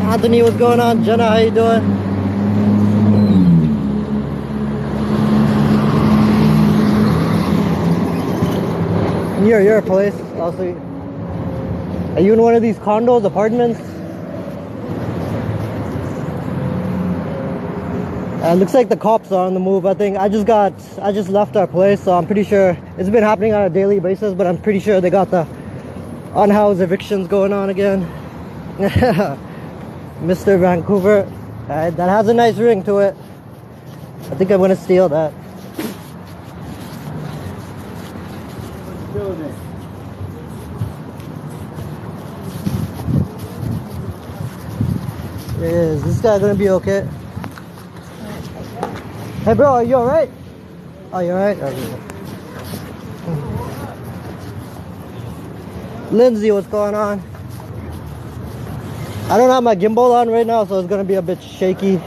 Anthony, what's going on? Jenna, how you doing? Your place, also. Are you in one of these condos, apartments? Looks like the cops are on the move. I think I just left our place, so I'm pretty sure it's been happening on a daily basis, but I'm pretty sure they got the unhoused evictions going on again. Mr. Vancouver. That has a nice ring to it. I think I'm gonna steal that. Is this guy gonna be okay? Hey bro, are you alright? Oh, you alright? Okay. Lindsay, what's going on? I don't have my gimbal on right now, so it's gonna be a bit shaky.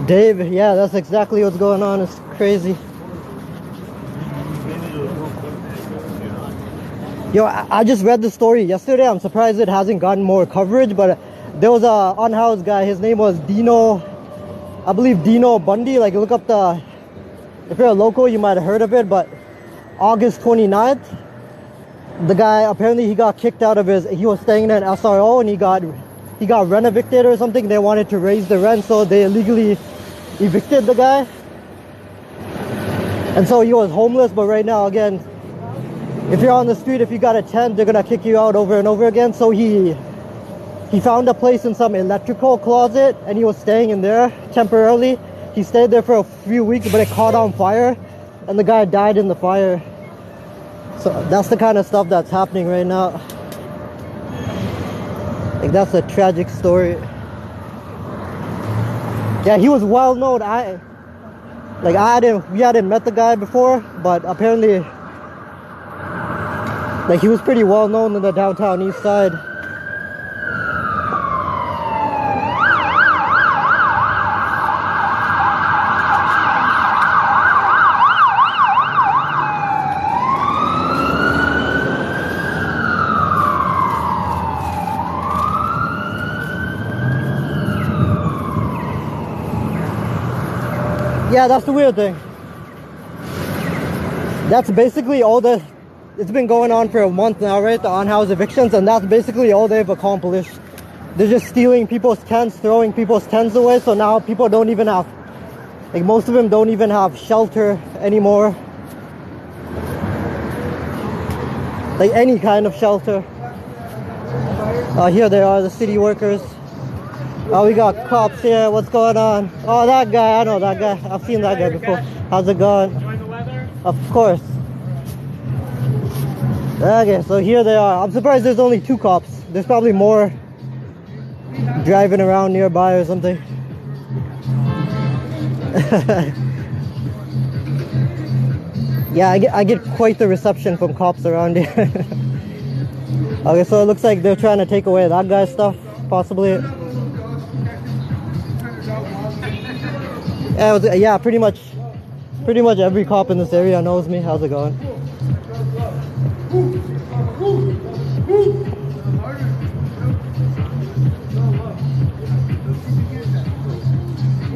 Dave, yeah, that's exactly what's going on. It's crazy. Yo, I just read the story yesterday. I'm surprised it hasn't gotten more coverage, but there was a unhoused guy. His name was Dino, I believe Dino Bundy. Like, look up the, if you're a local, you might have heard of it, but August 29th, the guy, apparently he got kicked out of he was staying in an SRO and he got rent evicted or something. They wanted to raise the rent, so they illegally evicted the guy. And so he was homeless, but right now, again, if you're on the street, if you got a tent, they're gonna kick you out over and over again. So he found a place in some electrical closet and he was staying in there temporarily. He stayed there for a few weeks, but it caught on fire and the guy died in the fire. So that's the kind of stuff that's happening right now. Like, that's a tragic story. Yeah, he was well known. We hadn't met the guy before, but apparently, like, he was pretty well known in the downtown east side. Yeah, that's the weird thing. That's basically all it's been going on for a month now, right? The unhoused evictions, and that's basically all they've accomplished. They're just stealing people's tents, throwing people's tents away, so now people don't even have, like, most of them don't even have shelter anymore. Like, any kind of shelter. Here they are, the city workers. Oh, we got cops here. What's going on? Oh, that guy. I know that guy. I've seen that guy before. How's it going? Enjoying the weather? Of course. Okay, so here they are. I'm surprised there's only 2 cops. There's probably more driving around nearby or something. Yeah, I get quite the reception from cops around here. Okay, so it looks like they're trying to take away that guy's stuff, possibly. Yeah, pretty much every cop in this area knows me. How's it going?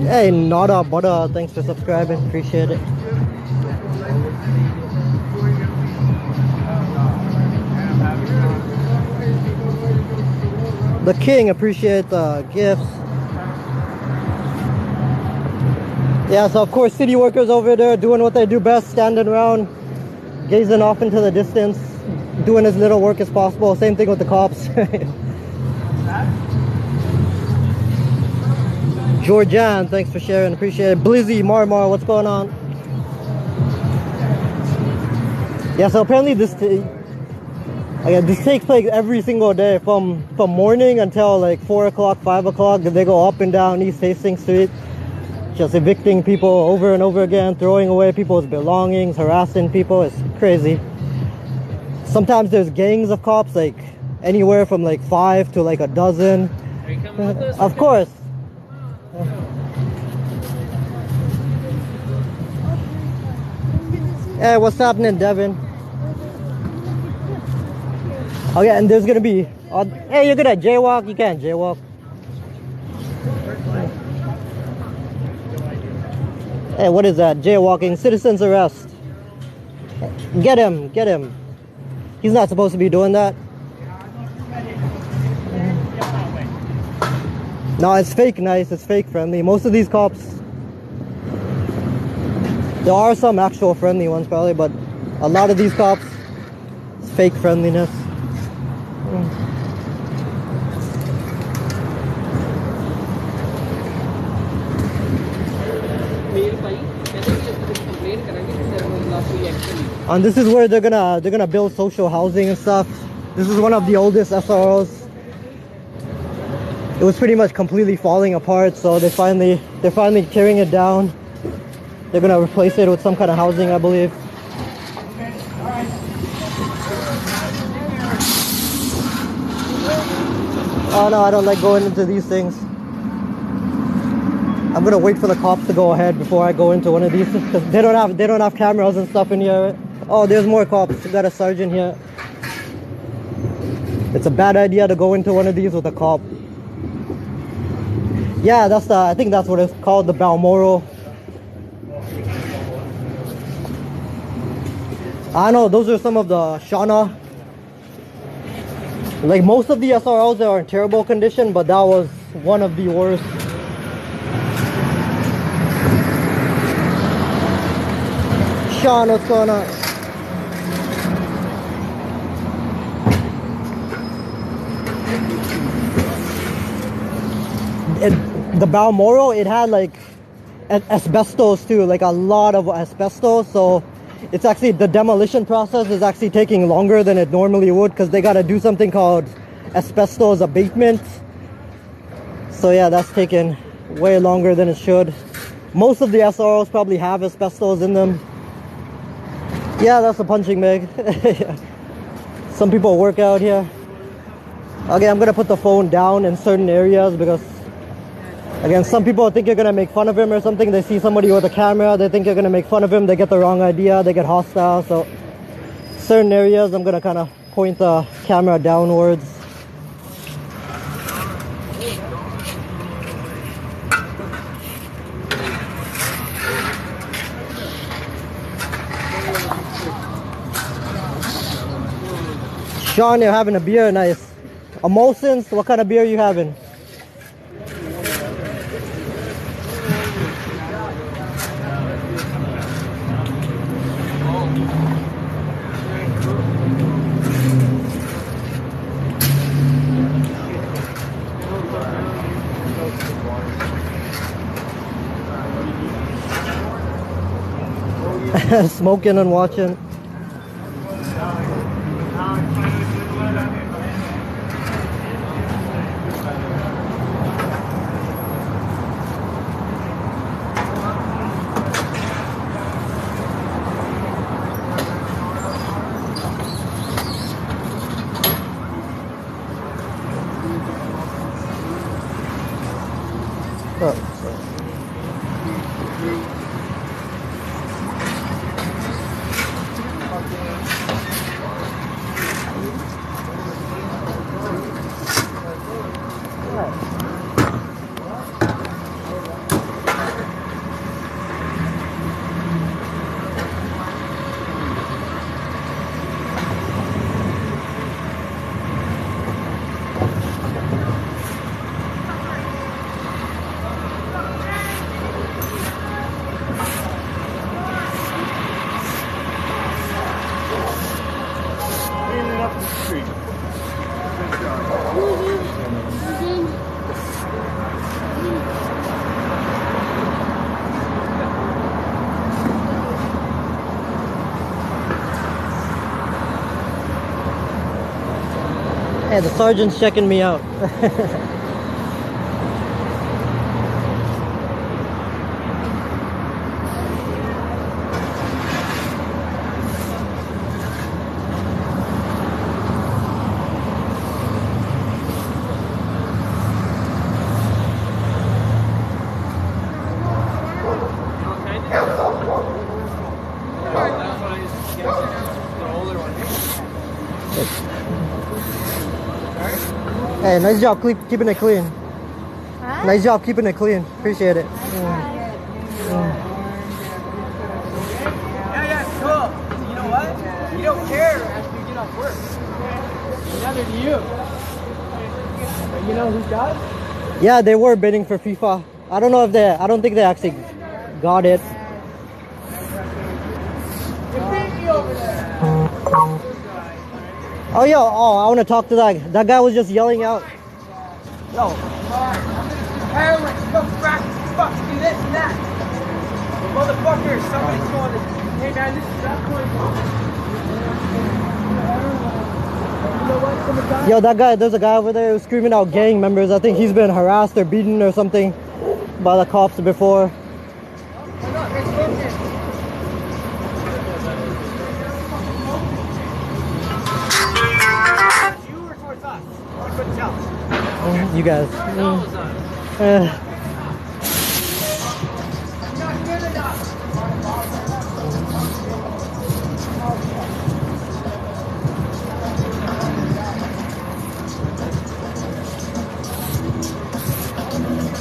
Hey, Nada Buddha, thanks for subscribing. Appreciate it. The King, appreciate the gifts. Yeah, so of course city workers over there doing what they do best, standing around, gazing off into the distance, doing as little work as possible. Same thing with the cops. Georgian, thanks for sharing, appreciate it. Blizzy, Marmar, what's going on? Yeah, so apparently again, this takes place every single day from morning until like 4 o'clock, 5 o'clock. They go up and down East Hastings Street, just evicting people over and over again, throwing away people's belongings, harassing people. It's crazy. Sometimes there's gangs of cops, like anywhere from like 5 to like a dozen. Of course. Hey, what's happening, Devin? Oh yeah, and there's gonna be. Hey, you're gonna jaywalk? You can't jaywalk. Hey, what is that? Jaywalking, citizen's arrest. Get him, get him. He's not supposed to be doing that. No, it's fake nice, it's fake friendly. Most of these cops, there are some actual friendly ones probably, but a lot of these cops, it's fake friendliness. And this is where they're gonna build social housing and stuff. This is one of the oldest SROs. It was pretty much completely falling apart, so they're finally tearing it down. They're gonna replace it with some kind of housing, I believe. Oh no, I don't like going into these things. I'm gonna wait for the cops to go ahead before I go into one of these, because they don't have cameras and stuff in here. Oh, there's more cops. We got a sergeant here. It's a bad idea to go into one of these with a cop. Yeah, I think that's what it's called, the Balmoral. I know, those are some of the Shauna. Like most of the SRLs are in terrible condition, but that was one of the worst. Sean, what's going on? The Balmoral, it had like asbestos too, like a lot of asbestos, so it's actually, the demolition process is actually taking longer than it normally would, because they got to do something called asbestos abatement. So yeah, that's taking way longer than it should. Most of the SROs probably have asbestos in them. Yeah, that's a punching bag. Some people work out here. Okay, I'm gonna put the phone down in certain areas because, again, some people think you're gonna make fun of him or something. They see somebody with a camera, they think you're gonna make fun of him, they get the wrong idea, they get hostile. So certain areas I'm gonna kind of point the camera downwards. Sean, you're having a beer, nice. Emulsions, what kind of beer are you having? Smoking and watching. Hey, the sergeant's checking me out. Hey, nice job keeping it clean. Huh? Nice job keeping it clean. Appreciate it. Yeah, cool. You know what? You don't care after you get off work. Neither do you. But you know who does? Yeah, they were bidding for FIFA. I don't know if I don't think they actually got it. Oh, yo, I want to talk to that guy was just yelling out. Yo, heroin, smoke crack, fuck, do this and that. Motherfucker, somebody's going to, hey man, this is that point. You know what? Yo, that guy, there's a guy over there who's screaming out gang members. I think he's been harassed or beaten or something by the cops before. You guys.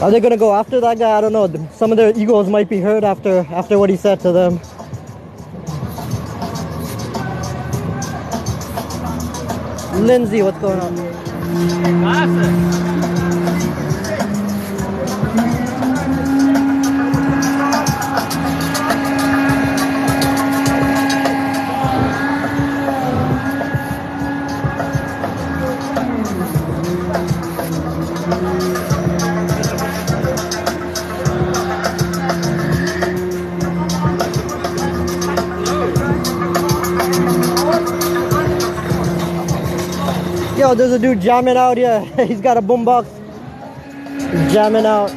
Are they gonna go after that guy? I don't know. Some of their egos might be hurt after what he said to them. Lindsay, what's going on? Yo, there's a dude jamming out here. He's got a boombox. He's jamming out.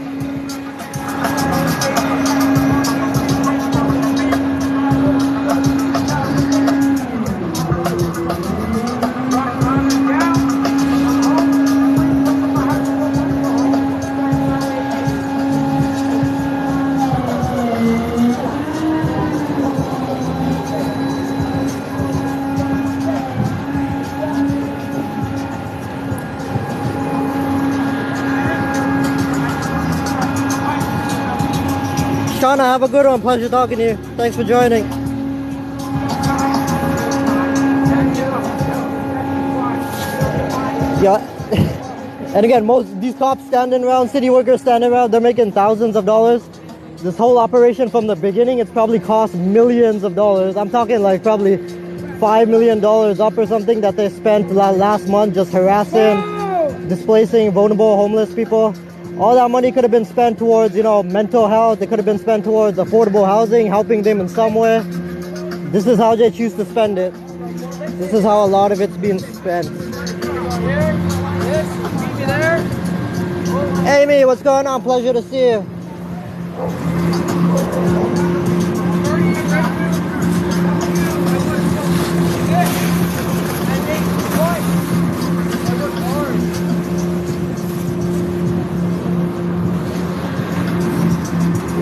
Shauna, have a good one. Pleasure talking to you. Thanks for joining. Yeah. And again, these cops standing around, city workers standing around, they're making thousands of dollars. This whole operation from the beginning, it's probably cost millions of dollars. I'm talking like probably $5 million up or something that they spent last month just harassing, displacing vulnerable homeless people. All that money could have been spent towards, mental health. It could have been spent towards affordable housing, helping them in some way. This is how they choose to spend it. This is how a lot of it's being spent. Amy, what's going on? Pleasure to see you.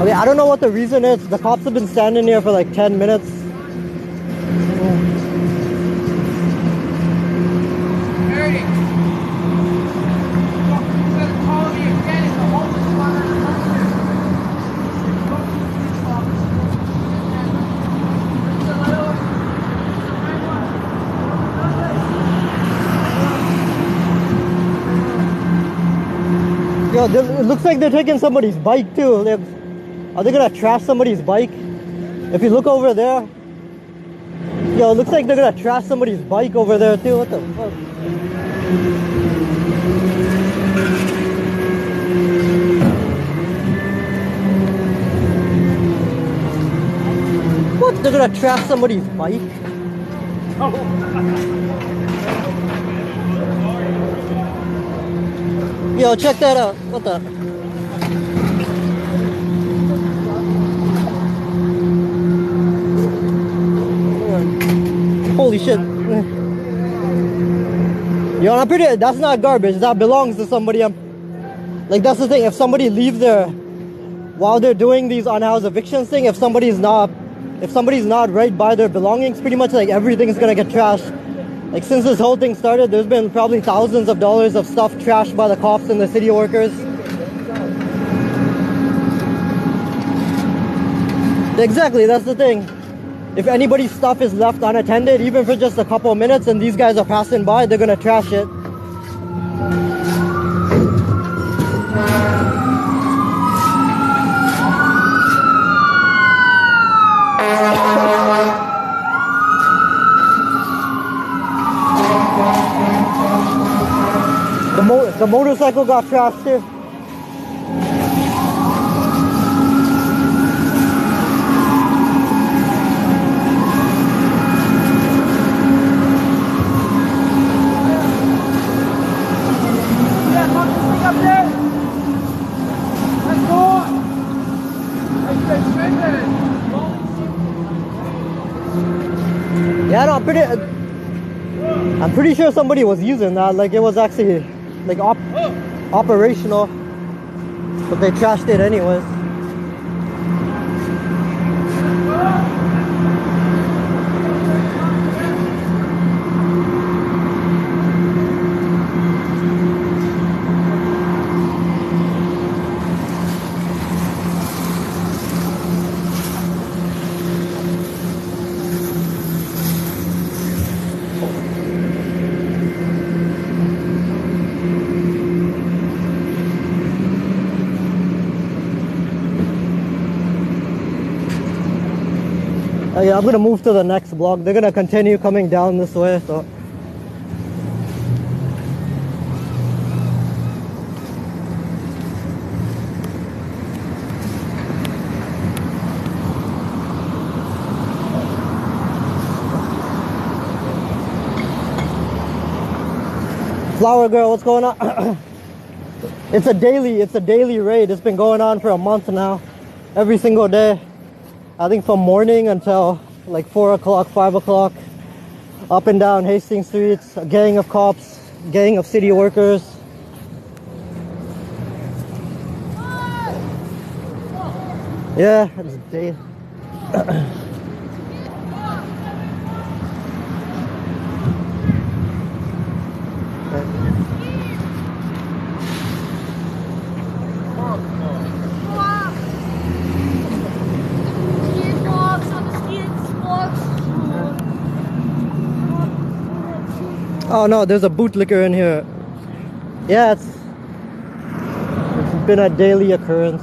Okay, I don't know what the reason is. The cops have been standing here for like 10 minutes. Yo, it looks like they're taking somebody's bike too. Are they gonna trash somebody's bike? If you look over there, yo, it looks like they're gonna trash somebody's bike over there too. What the fuck? What? They're gonna trash somebody's bike? Yo, check that out. What the? Holy shit. Yo, I'm pretty, that's not garbage. That belongs to somebody. Like, that's the thing. If somebody leaves there while they're doing these unhoused evictions thing, if somebody's not right by their belongings, pretty much like everything's gonna get trashed. Like, since this whole thing started, there's been probably thousands of dollars of stuff trashed by the cops and the city workers. Exactly, that's the thing. If anybody's stuff is left unattended, even for just a couple of minutes, and these guys are passing by, they're gonna trash it. The motorcycle got trashed here. Yeah, no, I'm pretty sure somebody was using that. Like, it was actually like operational, but they trashed it anyways. Yeah, I'm gonna move to the next block. They're gonna continue coming down this way, so. Flower girl, what's going on? It's a daily raid. It's been going on for a month now, every single day. I think from morning until like 4 o'clock, 5 o'clock, up and down Hastings streets, a gang of cops, gang of city workers. Yeah, it's day. Oh no, there's a bootlicker in here. Yeah, it's been a daily occurrence.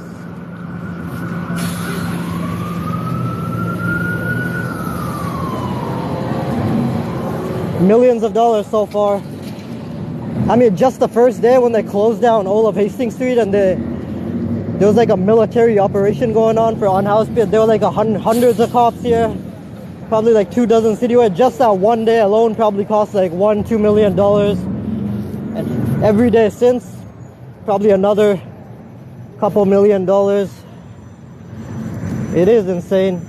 Millions of dollars so far. I mean, just the first day when they closed down all of Hastings Street and there was like a military operation going on for unhoused people. There were like hundreds of cops here. Probably like 2 dozen citywide. Just that one day alone probably cost like $1-2 million. And every day since, probably another couple $1 million. It is insane.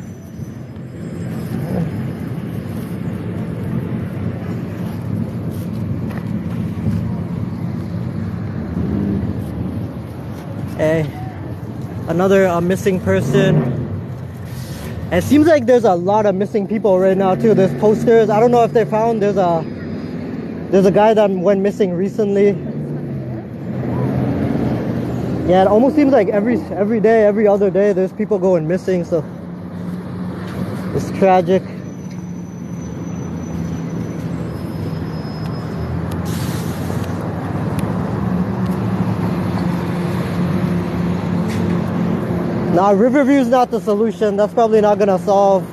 Hey, another missing person. It seems like there's a lot of missing people right now too. There's posters. I don't know if they found. There's a guy that went missing recently. Yeah, it almost seems like every day, every other day, there's people going missing. So it's tragic. Nah, Riverview's not the solution. That's probably not gonna solve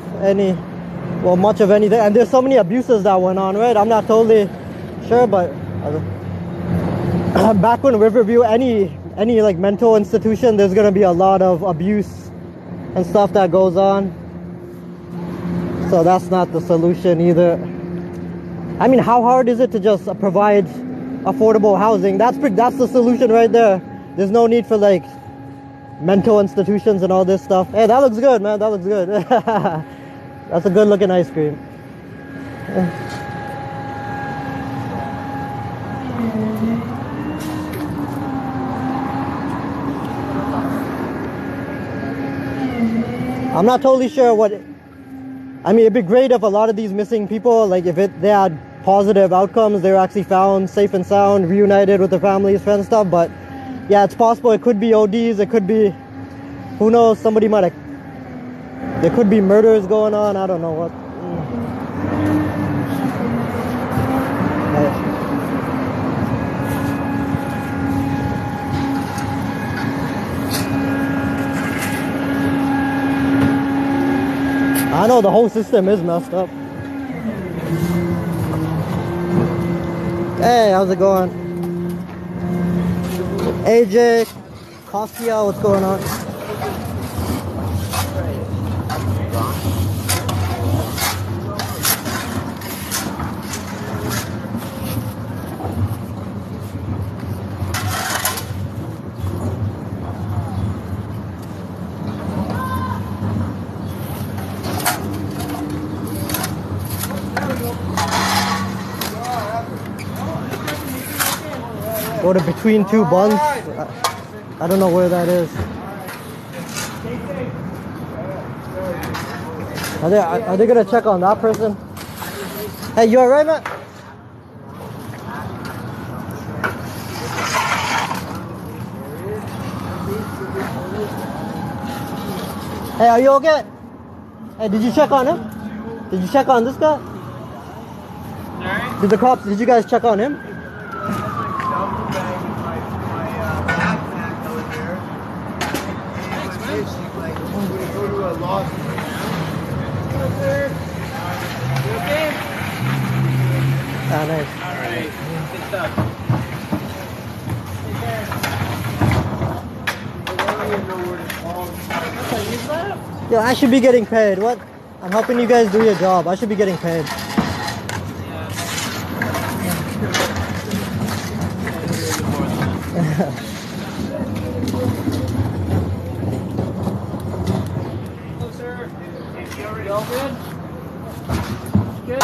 much of anything. And there's so many abuses that went on, right? I'm not totally sure, but back when Riverview, any like mental institution, there's gonna be a lot of abuse and stuff that goes on. So that's not the solution either. I mean, how hard is it to just provide affordable housing. That's the solution right there. There's no need for like mental institutions and all this stuff. Hey, that looks good, man. That looks good. That's a good looking ice cream. I'm not totally sure what. I mean, it'd be great if a lot of these missing people, like if they had positive outcomes, they were actually found safe and sound, reunited with their families, friends, stuff. But yeah, it's possible. It could be ODs. It could be, who knows? Somebody might have. There could be murders going on. I don't know what. I know the whole system is messed up. Hey, how's it going? AJ, Kostia, what's going on? Go to between two buns. I don't know where that is. Are they gonna check on that person? Hey, you alright, man? Hey, are you okay? Hey, did you check on him? Did you check on this guy? Sorry? Did you guys check on him? Ah, nice. Alright, good stuff. Yo, I should be getting paid. What? I'm helping you guys do your job. I should be getting paid. Hello, sir. You all good? Good?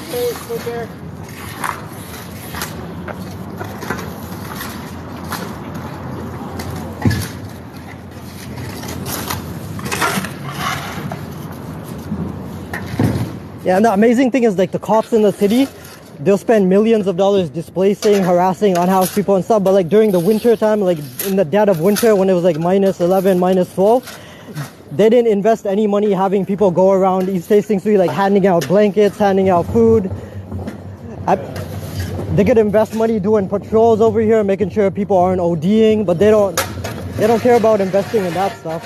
Okay, take care. Yeah, and the amazing thing is like the cops in the city, they'll spend millions of dollars displacing, harassing unhoused people and stuff, but like during the winter time, like in the dead of winter when it was like -11, -12, they didn't invest any money having people go around East Hastings Street like handing out blankets, handing out food. They could invest money doing patrols over here, making sure people aren't ODing, but they don't care about investing in that stuff.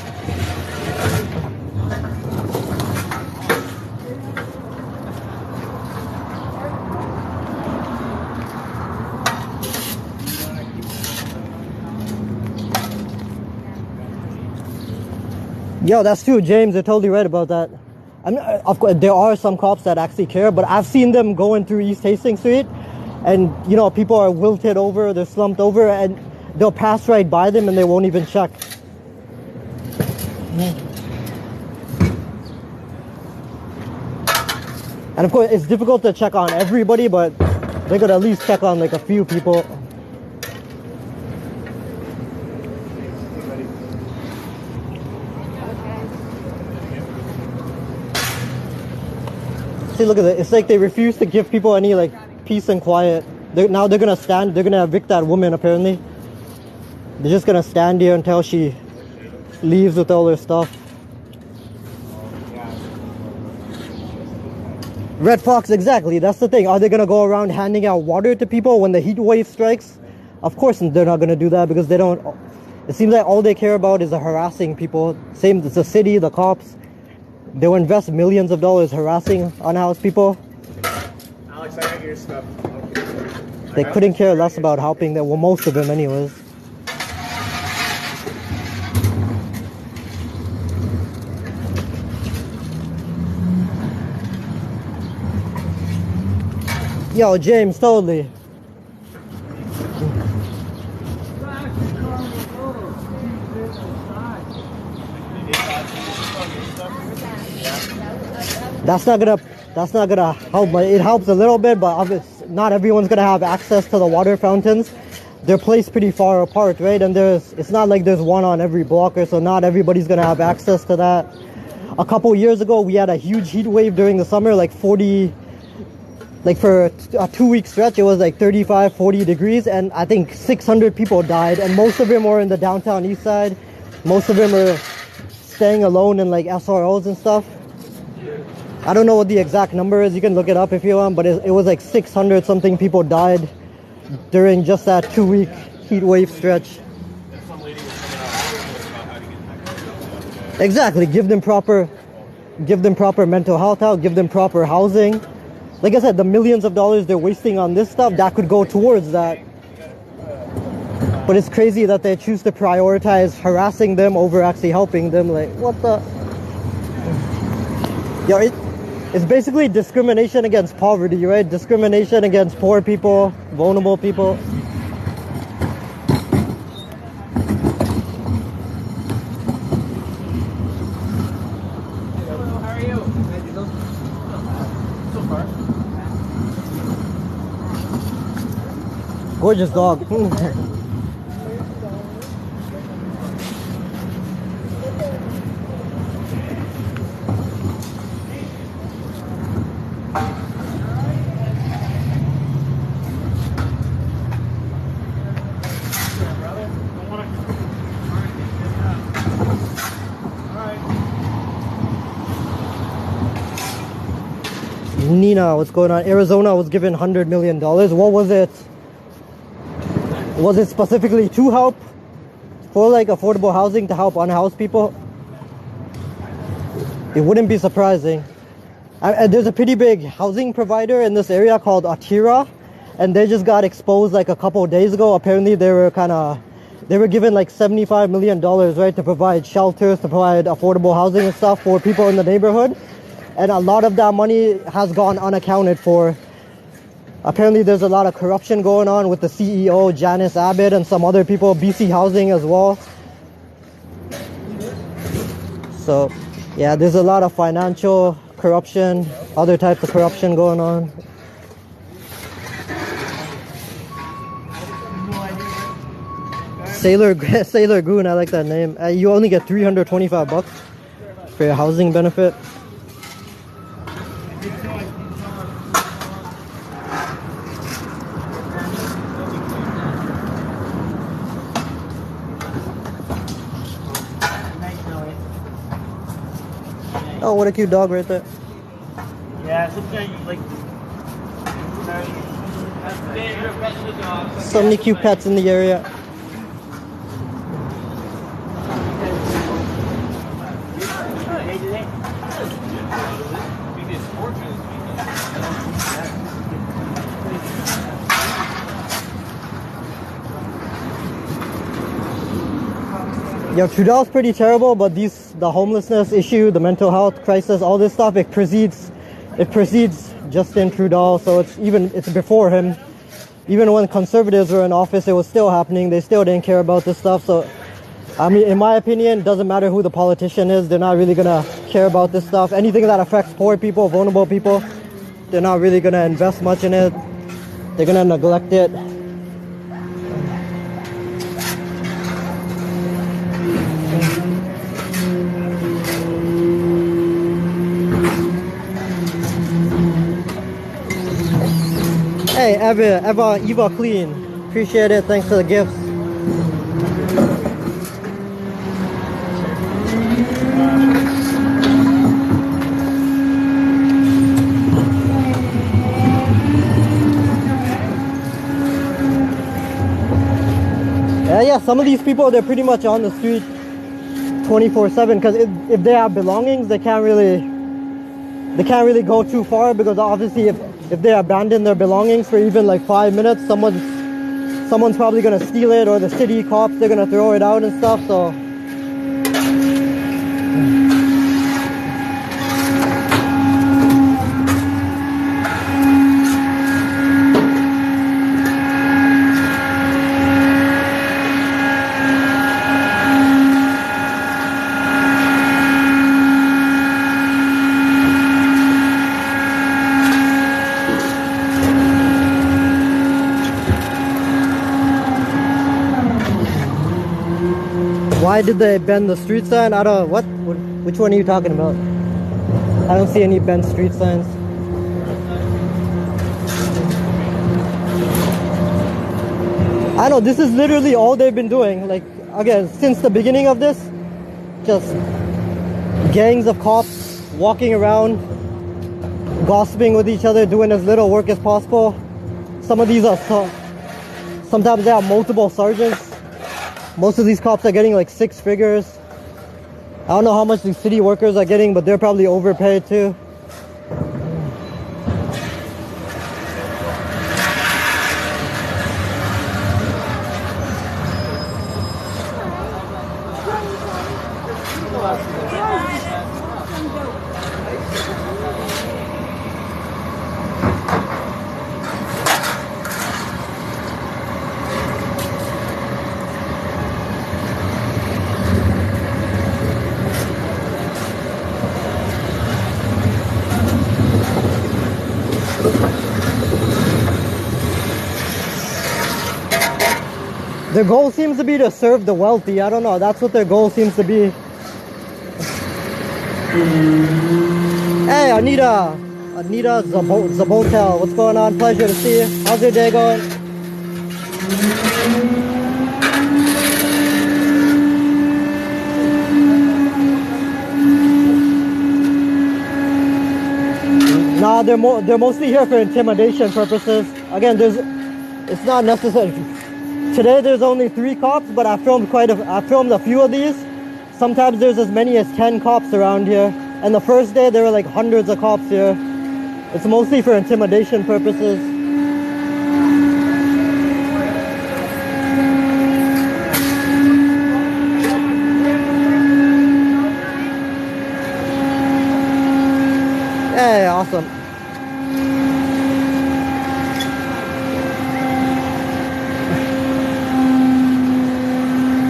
Yo, that's true, James. You're totally right about that. I mean, of course, there are some cops that actually care, but I've seen them going through East Hastings Street, and you know, people are wilted over, they're slumped over, and they'll pass right by them, and they won't even check. And of course, it's difficult to check on everybody, but they could at least check on like a few people. See, look at it. It's like they refuse to give people any like peace and quiet. Now they're gonna evict that woman apparently. They're just gonna stand here until she leaves with all her stuff. Red Fox, exactly. That's the thing. Are they gonna go around handing out water to people when the heat wave strikes? Of course they're not gonna do that because they don't. It seems like all they care about is harassing people. Same, it's the city, the cops. They'll invest millions of dollars harassing unhoused people. Alex, I got your stuff. They couldn't care less about helping them. Well, most of them anyways. Yo, James, totally. that's not gonna help. But it helps a little bit, but obviously not everyone's gonna have access to the water fountains. They're placed pretty far apart, right? And it's not like there's one on every block, or so not everybody's gonna have access to that. A couple years ago, we had a huge heat wave during the summer, like for a 2-week stretch, it was like 35, 40 degrees, and I think 600 people died, and most of them were in the downtown east side. Most of them are staying alone in like SROs and stuff. I don't know what the exact number is. You can look it up if you want, but it was like 600 something people died during just that 2-week heat wave stretch. Exactly. Give them proper mental health help, give them proper housing. Like I said, the millions of dollars they're wasting on this stuff, that could go towards that. But it's crazy that they choose to prioritize harassing them over actually helping them. Like, what the? Yo, it's basically discrimination against poverty, right? Discrimination against poor people, vulnerable people. Gorgeous dog. Nina, what's going on? Arizona was given $100 million. What was it? Was it specifically to help for like affordable housing, to help unhoused people? It wouldn't be surprising. There's a pretty big housing provider in this area called Atira, and they just got exposed like a couple of days ago. Apparently they were given like $75 million, right, to provide shelters, to provide affordable housing and stuff for people in the neighborhood. And a lot of that money has gone unaccounted for. Apparently there's a lot of corruption going on with the CEO, Janice Abbott, and some other people, BC Housing as well. So, yeah, there's a lot of financial corruption, other types of corruption going on. Sailor Goon, I like that name. You only get $325 for your housing benefit. Oh, what a cute dog right there. Yeah, sometimes like so many cute pets in the area. Yeah, Trudeau's pretty terrible, but the homelessness issue, the mental health crisis, all this stuff, it precedes Justin Trudeau, so it's before him. Even when conservatives were in office, it was still happening. They still didn't care about this stuff. So, I mean, in my opinion, it doesn't matter who the politician is. They're not really gonna care about this stuff. Anything that affects poor people, vulnerable people, they're not really gonna invest much in it. They're gonna neglect it. Hey, Eva Clean. Appreciate it. Thanks for the gifts. Yeah, some of these people, they're pretty much on the street 24/7 because if they have belongings, they can't really go too far, because obviously if they abandon their belongings for even like 5 minutes, someone's probably gonna steal it, or the city cops, they're gonna throw it out and stuff. So Why did they bend the street sign? I don't. What? Which one are you talking about? I don't see any bent street signs. I know this is literally all they've been doing. Like again, since the beginning of this, just gangs of cops walking around, gossiping with each other, doing as little work as possible. Some of these are sometimes they have multiple sergeants. Most of these cops are getting like 6 figures. I don't know how much these city workers are getting, but they're probably overpaid too. Their goal seems to be to serve the wealthy. I don't know. That's what their goal seems to be. Hey, Anita Zabotel. What's going on? Pleasure to see you. How's your day going? Nah, they're mostly here for intimidation purposes. Again, it's not necessary. Today there's only 3 cops, but I filmed a few of these. Sometimes there's as many as 10 cops around here. And the first day there were like hundreds of cops here. It's mostly for intimidation purposes. Hey, awesome.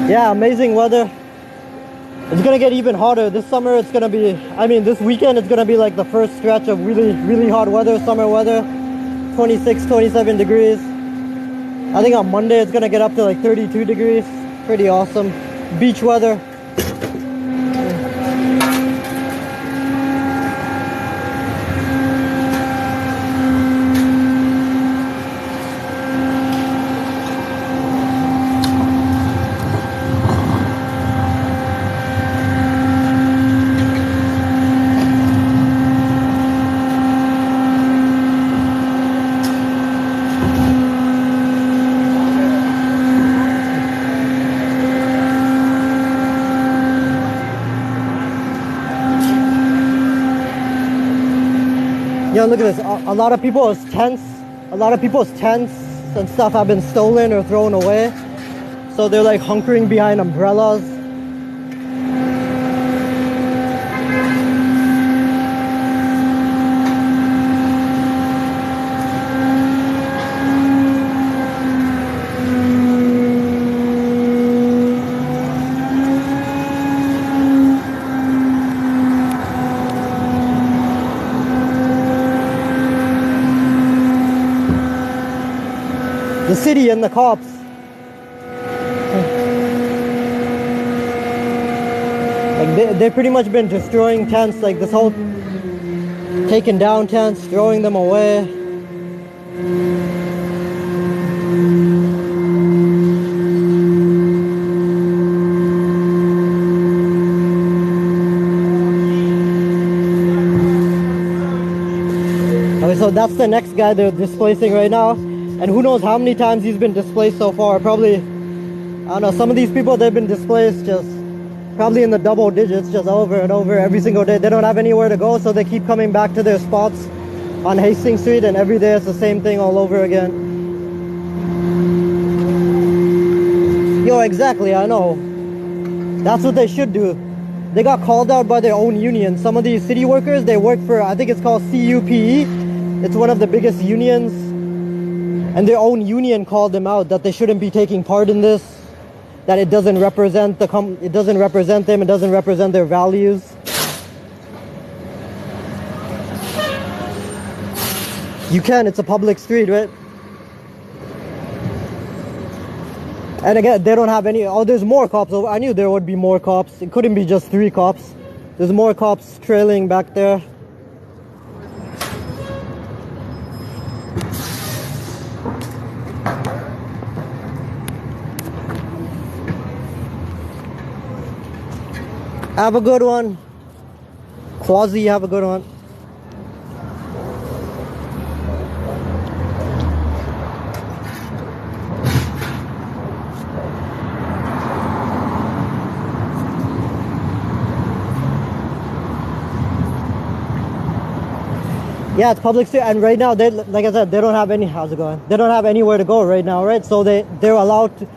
Yeah, amazing weather. It's gonna get even hotter. This summer it's gonna be, this weekend it's gonna be like the first stretch of really, really hot weather, summer weather. 26, 27 degrees. I think on Monday it's gonna get up to like 32 degrees. Pretty awesome. Beach weather. Yo, look at this. A lot of people's tents and stuff have been stolen or thrown away. So they're like hunkering behind umbrellas. The city and the cops. Like they've pretty much been destroying tents, like this whole taking down tents, throwing them away. Okay, so that's the next guy they're displacing right now. And who knows how many times he's been displaced so far. Probably, I don't know, some of these people, they've been displaced just probably in the double digits, just over and over every single day. They don't have anywhere to go, so they keep coming back to their spots on Hastings Street, and every day it's the same thing all over again. Yo, exactly, I know. That's what they should do. They got called out by their own union. Some of these city workers, they work for, I think it's called CUPE. It's one of the biggest unions. And their own union called them out that they shouldn't be taking part in this, that it doesn't represent it doesn't represent them, it doesn't represent their values. You can, it's a public street, right? And again, they don't have any. Oh, there's more cops. I knew there would be more cops. It couldn't be just 3 cops. There's more cops trailing back there. Have a good one. Quasi, have a good one. Yeah, it's public street, and right now they, like I said, they don't have any. How's it going? They don't have anywhere to go right now, right? So they're allowed to.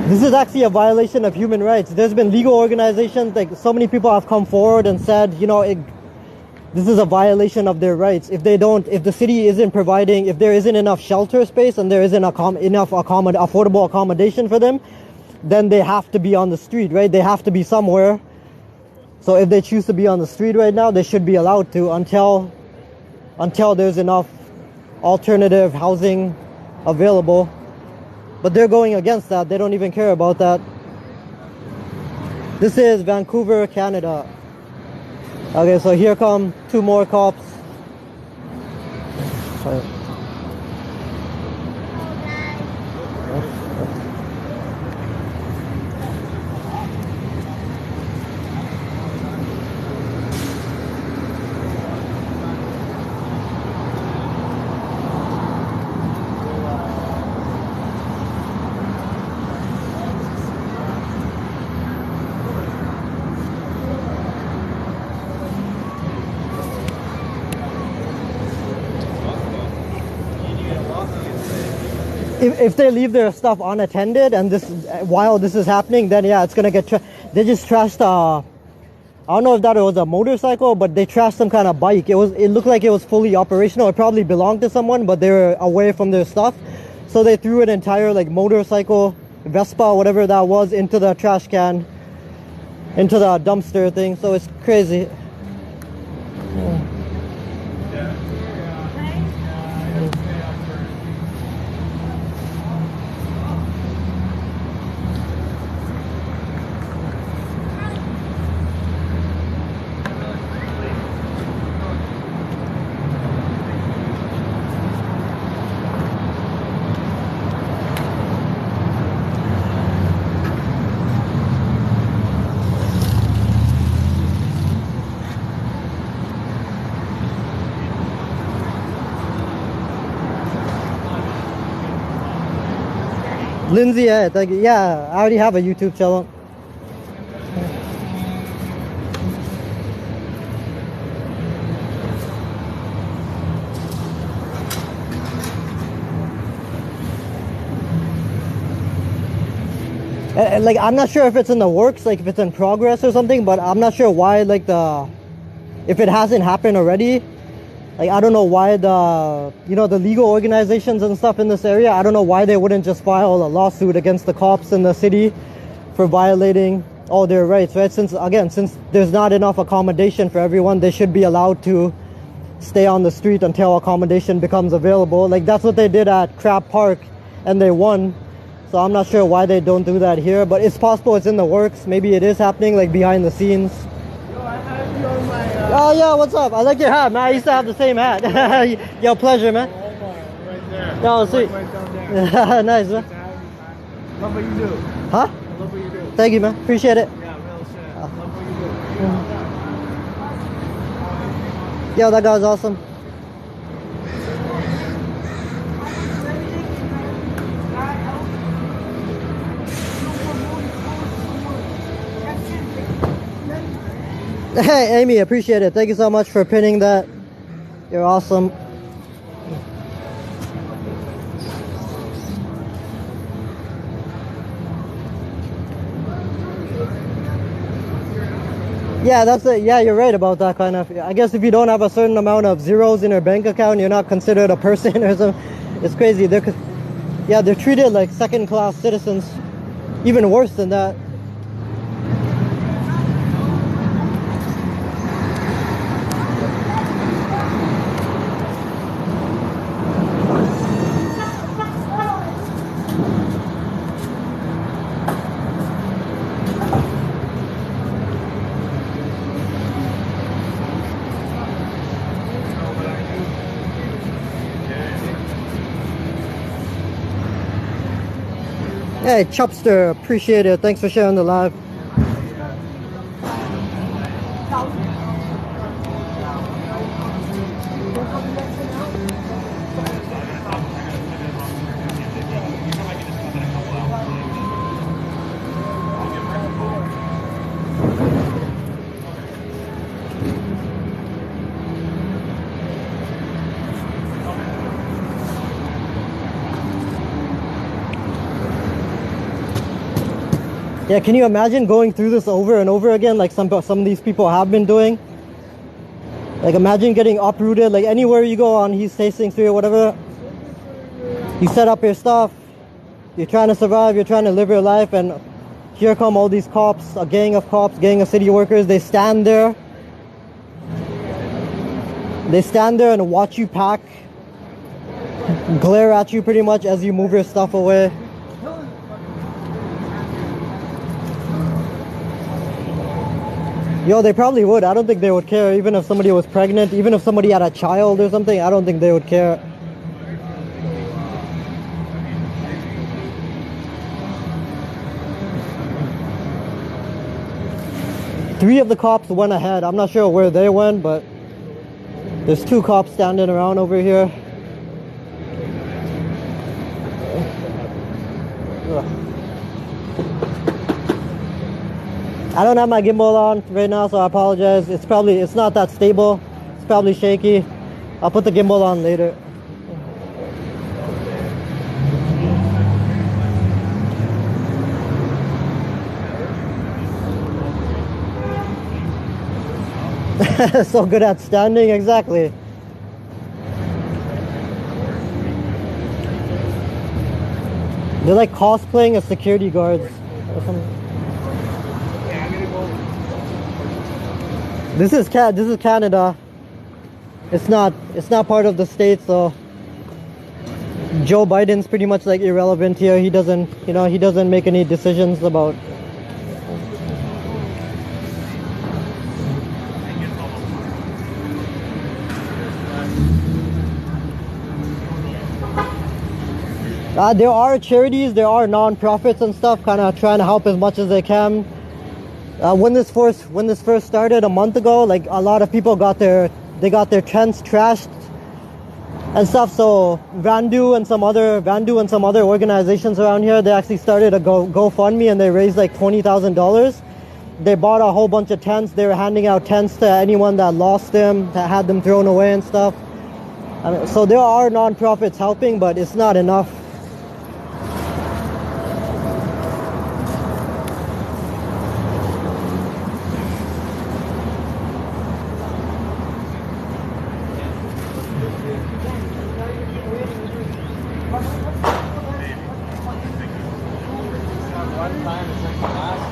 This is actually a violation of human rights. There's been legal organizations, like so many people have come forward and said, you know, this is a violation of their rights. If the city isn't providing, if there isn't enough shelter space and there isn't enough affordable accommodation for them, then they have to be on the street, right? They have to be somewhere. So if they choose to be on the street right now, they should be allowed to until there's enough alternative housing available. But they're going against that. They don't even care about that. This is Vancouver, Canada. Okay, so here come 2 more cops. Sorry. If they leave their stuff unattended and while this is happening, then yeah, it's gonna get they just trashed I don't know if that was a motorcycle, but they trashed some kind of bike. It looked like it was fully operational. It probably belonged to someone, but they were away from their stuff, so they threw an entire like motorcycle, Vespa, whatever that was, into the trash can, into the dumpster thing. So it's crazy. Yeah. Lindsay, yeah, thank you. Yeah, I already have a YouTube channel. Like, I'm not sure if it's in the works, like if it's in progress or something, but I'm not sure why, like if it hasn't happened already. Like, I don't know why the legal organizations and stuff in this area, I don't know why they wouldn't just file a lawsuit against the cops in the city for violating all their rights, right? Since there's not enough accommodation for everyone, they should be allowed to stay on the street until accommodation becomes available. Like, that's what they did at Crab Park, and they won. So I'm not sure why they don't do that here, but it's possible it's in the works. Maybe it is happening, like, behind the scenes. Oh yeah, what's up? I like your hat, man. I used to have the same hat. Yo, pleasure, man. Right there. No, sweet. Nice, man. Love what you do. Huh? I love what you do. Thank you, man. Appreciate it. Yeah, real shit. Love what you do. Yo, that guy's awesome. Hey, Amy, appreciate it. Thank you so much for pinning that. You're awesome. Yeah, that's it. Yeah, you're right about that kind of. I guess if you don't have a certain amount of zeros in your bank account, you're not considered a person or something. It's crazy. They're treated like second-class citizens. Even worse than that. Hey, Chupster, appreciate it. Thanks for sharing the live. Yeah, can you imagine going through this over and over again like some of these people have been doing? Like imagine getting uprooted, like anywhere you go on East Hastings Street or whatever. You set up your stuff, you're trying to survive, you're trying to live your life, and here come all these cops, a gang of cops, gang of city workers. They stand there. They stand there and watch you pack, glare at you pretty much as you move your stuff away. Yo, they probably would. I don't think they would care, even if somebody was pregnant, even if somebody had a child or something. I don't think they would care. Three of the cops went ahead. I'm not sure where they went, but there's two cops standing around over here. I don't have my gimbal on right now, so I apologize. It's not that stable. It's probably shaky. I'll put the gimbal on later. So good at standing, exactly. They're like cosplaying as security guards or something. This is Canada. It's not part of the state, so Joe Biden's pretty much like irrelevant here. He doesn't make any decisions about. There are charities, there are non-profits and stuff, kind of trying to help as much as they can. When this first started a month ago, like a lot of people got their tents trashed and stuff. So Vandu and some other organizations around here, they actually started a GoFundMe, and they raised like $20,000. They bought a whole bunch of tents. They were handing out tents to anyone that lost them, that had them thrown away and stuff. So there are non-profits helping, but it's not enough.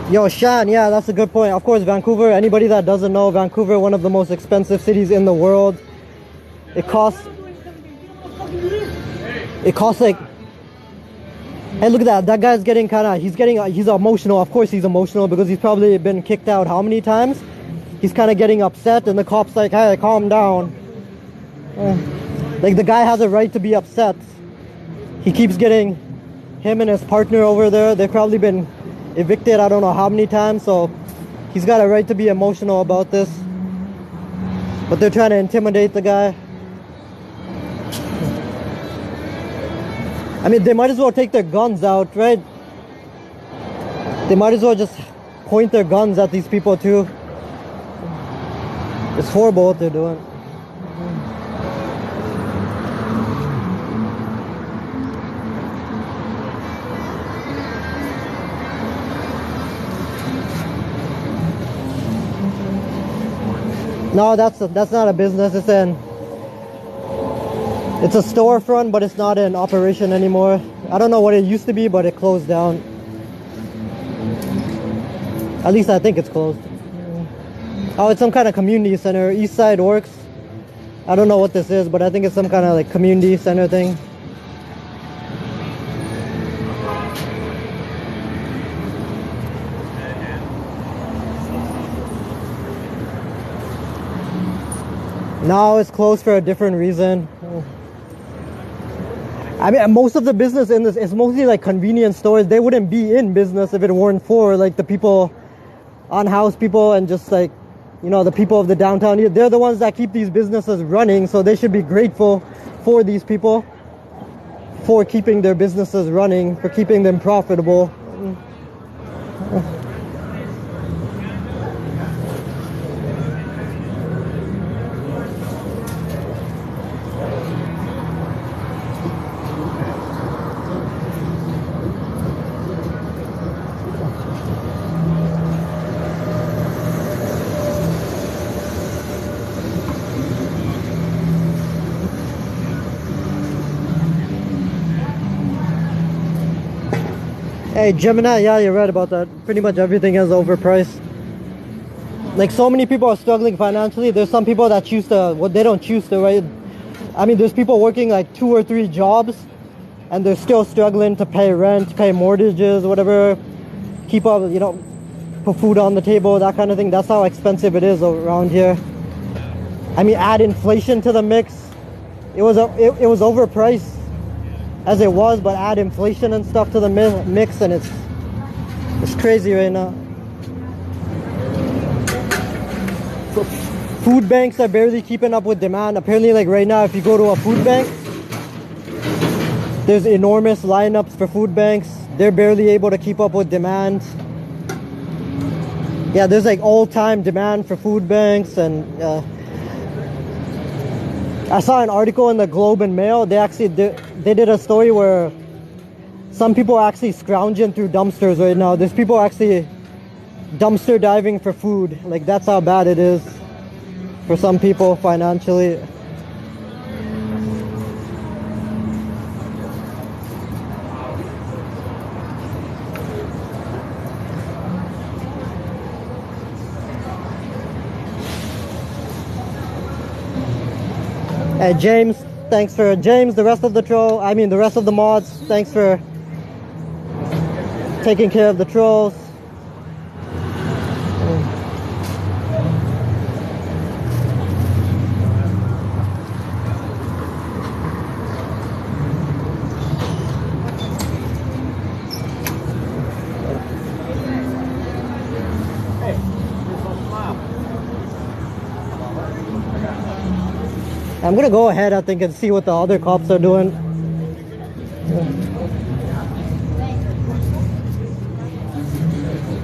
Yo, Shan, yeah, that's a good point. Of course, Vancouver, anybody that doesn't know, Vancouver, one of the most expensive cities in the world. It costs like, hey, look at that. That guy's getting he's emotional. Of course he's emotional because he's probably been kicked out how many times? He's kind of getting upset, and the cop's like, hey, calm down. Like, the guy has a right to be upset. He keeps getting, him and his partner over there, they've probably been evicted I don't know how many times, so he's got a right to be emotional about this. But they're trying to intimidate the guy. I mean, they might as well take their guns out, right? They might as well just point their guns at these people too. It's horrible what they're doing. No, that's not a business. It's a storefront, but it's not in operation anymore. I don't know what it used to be, but it closed down. At least I think it's closed. Oh, it's some kind of community center. East Side Works. I don't know what this is, but I think it's some kind of like community center thing. Now it's closed for a different reason. I mean, most of the business in this is mostly like convenience stores. They wouldn't be in business if it weren't for like the people, unhoused people, and just like, you know, the people of the downtown. They're the ones that keep these businesses running, so they should be grateful for these people for keeping their businesses running, for keeping them profitable. Hey, Gemini, yeah, you're right about that. Pretty much everything is overpriced. Like, so many people are struggling financially. There's some people that choose to, well, they don't choose to, right? I mean, there's people working like 2 or 3 jobs and they're still struggling to pay rent, pay mortgages, whatever, keep up, you know, put food on the table, that kind of thing. That's how expensive it is around here. I mean, add inflation to the mix. It was overpriced as it was, but add inflation and stuff to the mix, and it's crazy right now. Food banks are barely keeping up with demand. Apparently, like right now, if you go to a food bank, there's enormous lineups for food banks. They're barely able to keep up with demand. Yeah, there's like all-time demand for food banks. And I saw an article in the Globe and Mail. They did a story where some people are actually scrounging through dumpsters right now. There's people actually dumpster diving for food. Like, that's how bad it is for some people financially. Hey, James, thanks for James, the rest of the mods, thanks for taking care of the trolls. I'm gonna go ahead, I think, and see what the other cops are doing.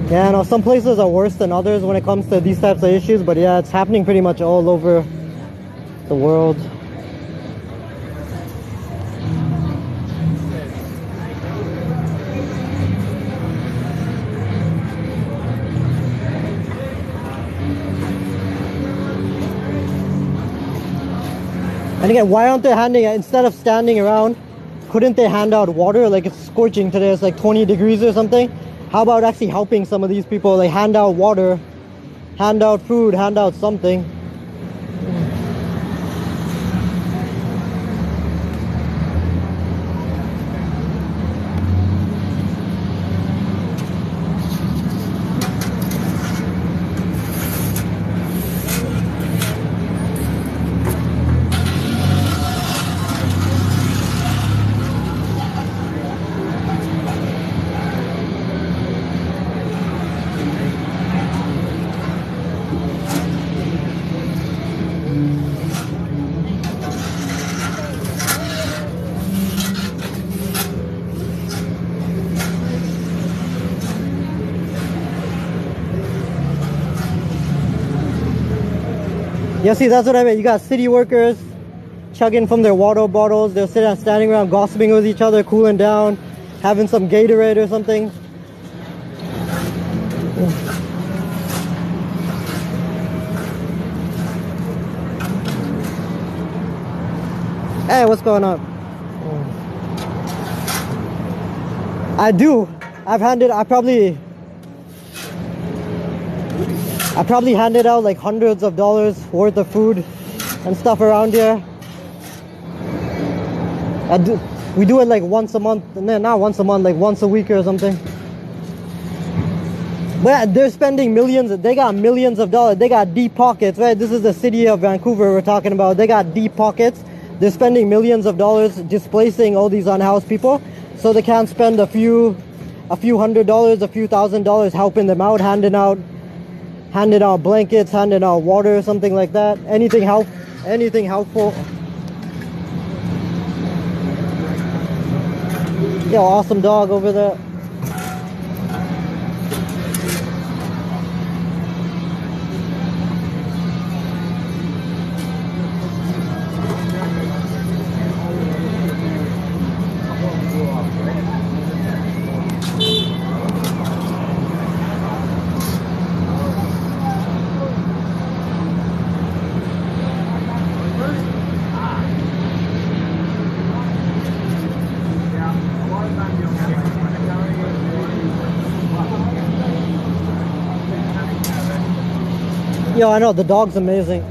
Yeah, I know some places are worse than others when it comes to these types of issues, but yeah, it's happening pretty much all over the world. And again, why aren't they handing, instead of standing around, couldn't they hand out water? Like, it's scorching today, it's like 20 degrees or something. How about actually helping some of these people? Like, hand out water, hand out food, hand out something. Yeah, see, that's what I mean. You got city workers chugging from their water bottles. They're standing around gossiping with each other, cooling down, having some Gatorade or something. Hey, what's going on? I do. I probably handed out like hundreds of dollars worth of food and stuff around here. We do it like once a month, and then not once a month, like once a week or something. But they're spending millions. They got millions of dollars. They got deep pockets, right? This is the city of Vancouver we're talking about. They got deep pockets. They're spending millions of dollars displacing all these unhoused people, so they can't spend a few $100s, a few $1,000s helping them out, handing out blankets, handing out water, something like that. Anything helpful. Yeah, awesome dog over there. Yo, I know, the dog's amazing.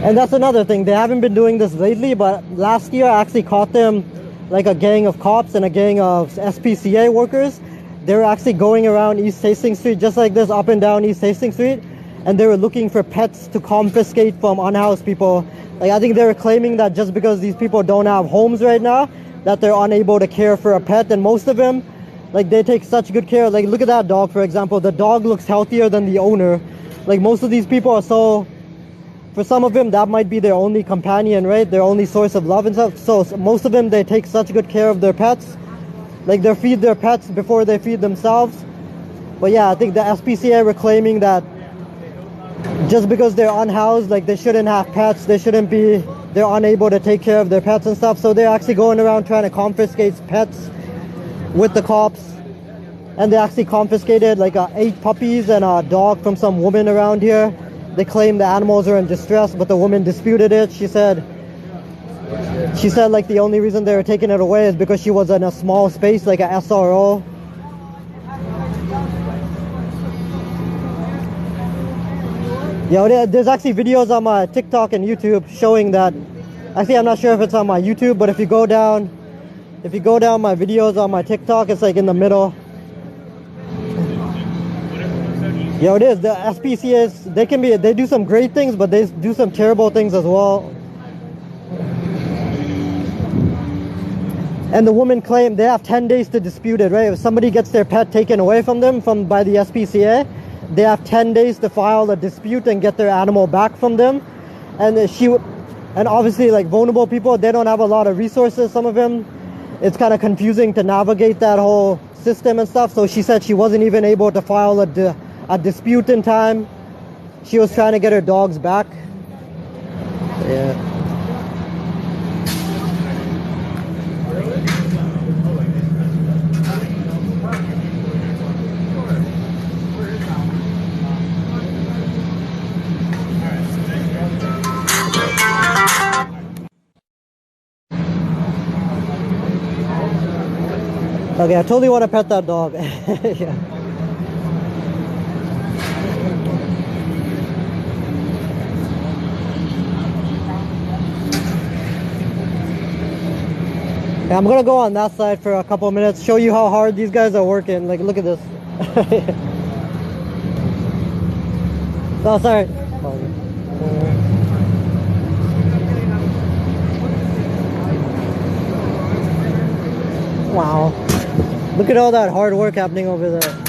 And that's another thing, they haven't been doing this lately, but last year I actually caught them, like a gang of cops and a gang of SPCA workers. They were actually going around East Hastings Street, just like this, up and down East Hastings Street, and they were looking for pets to confiscate from unhoused people. Like, I think they were claiming that just because these people don't have homes right now, that they're unable to care for a pet, and most of them, like, they take such good care. Like, look at that dog, for example. The dog looks healthier than the owner. Like, most of these people are so... For some of them, that might be their only companion, right? Their only source of love and stuff. So most of them, they take such good care of their pets. Like, they feed their pets before they feed themselves. But yeah, I think the SPCA were claiming that just because they're unhoused, like, they shouldn't have pets. They're unable to take care of their pets and stuff. So they're actually going around trying to confiscate pets with the cops, and they actually confiscated like 8 puppies and a dog from some woman around here. They claim the animals are in distress, but the woman disputed it. She said like the only reason they were taking it away is because she was in a small space, like a SRO. Yeah, there's actually videos on my TikTok and YouTube showing that. Actually, I'm not sure if it's on my YouTube, but if you go down my videos on my TikTok, it's like in the middle. Yo, it is. The SPCAs, they do some great things, but they do some terrible things as well. And the woman claimed they have 10 days to dispute it, right? If somebody gets their pet taken away from them by the SPCA, they have 10 days to file a dispute and get their animal back from them. And obviously, like, vulnerable people, they don't have a lot of resources, some of them. It's kind of confusing to navigate that whole system and stuff. So she said she wasn't even able to file a dispute in time. She was trying to get her dogs back. Yeah. Okay, I totally want to pet that dog. Yeah. Yeah, I'm gonna go on that side for a couple of minutes, show you how hard these guys are working. Like, look at this. Oh, sorry. Wow. Look at all that hard work happening over there.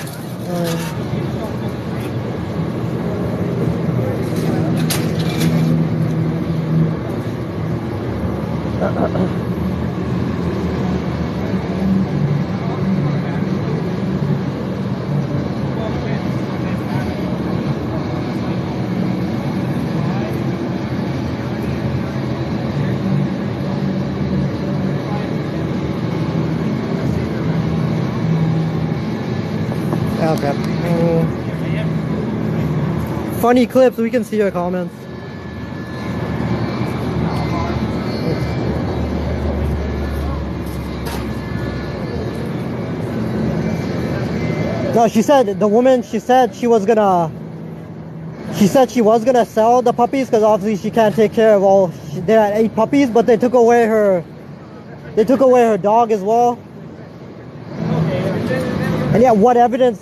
Okay. Funny clips, we can see your comments. No, she said, the woman, she said she was gonna sell the puppies because obviously she can't take care of all. They had 8 puppies, but they took away her dog as well. And yeah, what evidence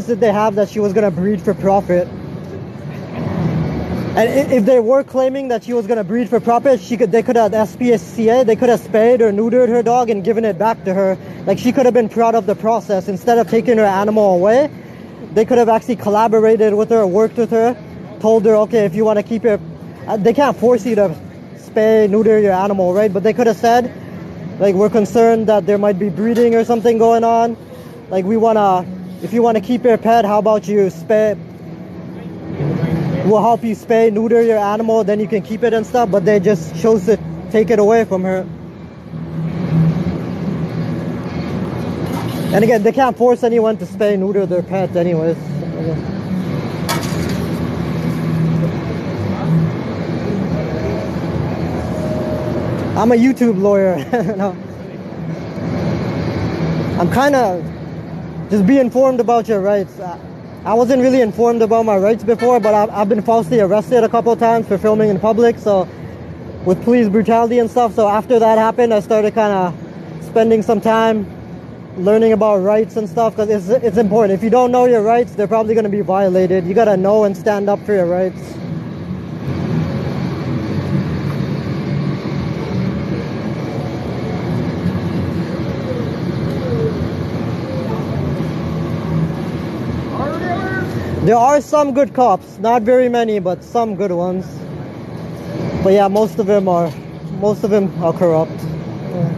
did they have that she was gonna breed for profit? And if they were claiming that she was gonna breed for profit, they could have SPCA, they could have spayed or neutered her dog and given it back to her. Like, she could have been proud of the process. Instead of taking her animal away, they could have actually collaborated with her, worked with her, told her, okay, if you want to keep your, they can't force you to spay, neuter your animal, right? But they could have said, like, we're concerned that there might be breeding or something going on. Like, if you want to keep your pet, how about you spay? We'll help you spay, neuter your animal, then you can keep it and stuff. But they just chose to take it away from her. And again, they can't force anyone to spay, neuter their pet anyways. I'm a YouTube lawyer. No. I'm kind of just be informed about your rights. I wasn't really informed about my rights before, but I've been falsely arrested a couple of times for filming in public, so with police brutality and stuff. So after that happened, I started kind of spending some time learning about rights and stuff, because it's important. If you don't know your rights, they're probably going to be violated. You got to know and stand up for your rights. There are some good cops, not very many, but some good ones. But yeah, most of them are corrupt. Yeah.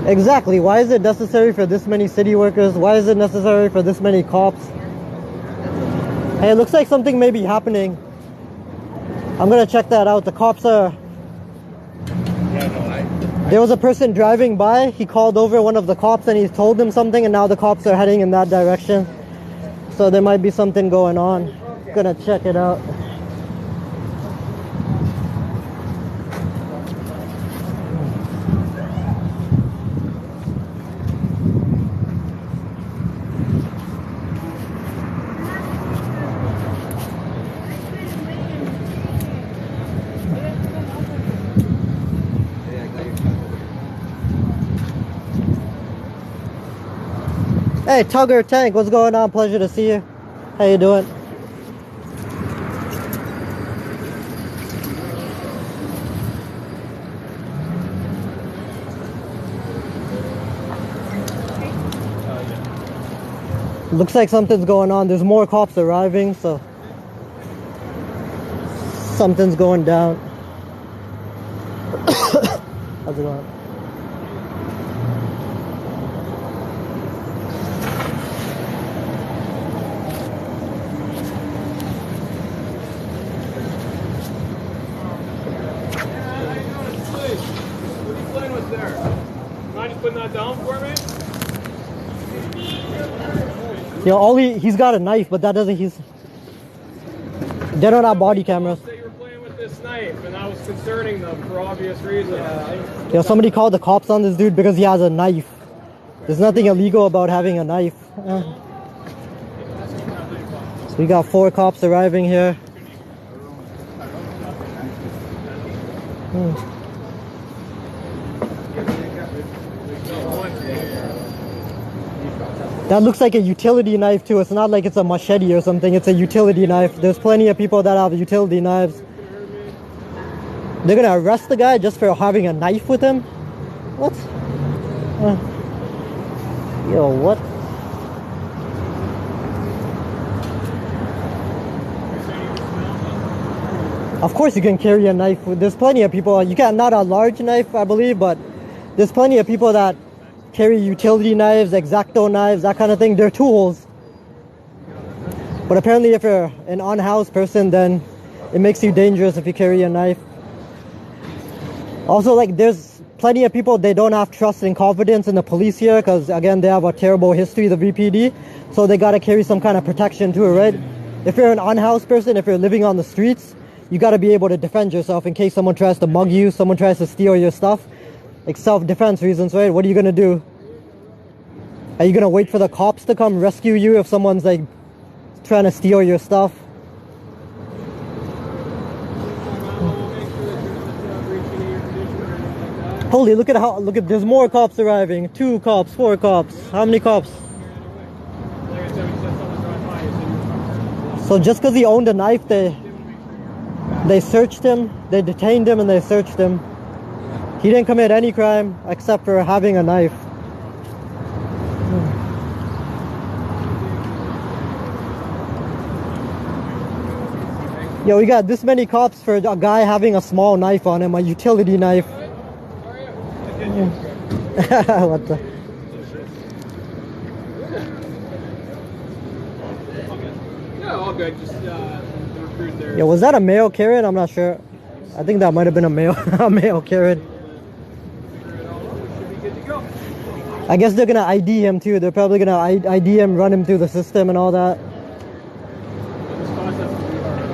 Exactly. Why is it necessary for this many city workers? Why is it necessary for this many cops? Hey, it looks like something may be happening. I'm gonna check that out. The cops are... There was a person driving by. He called over one of the cops and he told him something, and now the cops are heading in that direction. So there might be something going on. Gonna check it out. Hey, Tugger Tank, what's going on? Pleasure to see you. How you doing? Looks like something's going on. There's more cops arriving, so something's going down. How's it going? Yeah, he's got a knife, but that doesn't. They don't have body cameras. You were playing with this knife, and that was concerning them for obvious reasons. Yeah, somebody called the cops on this dude because he has a knife. There's nothing illegal about having a knife. So we got 4 cops arriving here. That looks like a utility knife too. It's not like it's a machete or something. It's a utility knife. There's plenty of people that have utility knives. They're gonna arrest the guy just for having a knife with him? What? Yo, what? Of course you can carry a knife. There's plenty of people. You can't, not a large knife, I believe, but there's plenty of people that carry utility knives, X-Acto knives, that kind of thing. They're tools. But apparently if you're an unhoused person, then it makes you dangerous if you carry a knife. Also, like, there's plenty of people, they don't have trust and confidence in the police here because, again, they have a terrible history, the VPD. So they got to carry some kind of protection too, right? If you're an unhoused person, if you're living on the streets, you got to be able to defend yourself in case someone tries to mug you, someone tries to steal your stuff. Like self-defense reasons, right? What are you gonna do? Are you gonna wait for the cops to come rescue you if someone's like trying to steal your stuff? Holy, look at, there's more cops arriving. 2 cops, 4 cops. How many cops? Like I said, we said someone drive by. You said So just because he owned a knife, they searched him, they detained him, and they searched him. He didn't commit any crime except for having a knife. Yo, we got this many cops for a guy having a small knife on him, a utility knife. What the? yeah, all good. Just the recruit there. Yo, was that a male Karen? I'm not sure. I think that might have been a male, a male Karen. Should be good to go. I guess they're gonna ID him too. They're probably gonna ID him, run him through the system and all that. This process will be hard.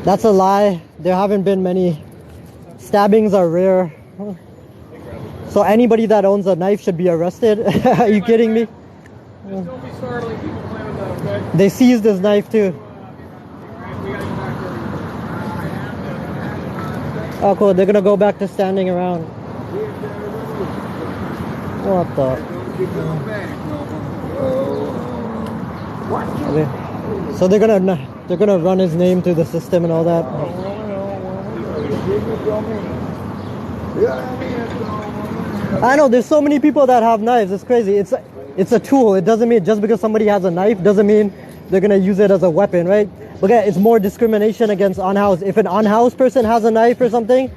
That's a lie. There haven't been many. Stabbings are rare. So anybody that owns a knife should be arrested. Are you kidding me? Just don't be startling people playing with that, okay? They seized his knife too. Alright, we gotta get back there. Oh cool, they're gonna go back to standing around. What the? Okay. So they're gonna run his name through the system and all that. I know there's so many people that have knives. It's crazy. It's a tool. It doesn't mean just because somebody has a knife doesn't mean they're gonna use it as a weapon, right? Look at it's more discrimination against unhoused. If an unhoused person has a knife or something,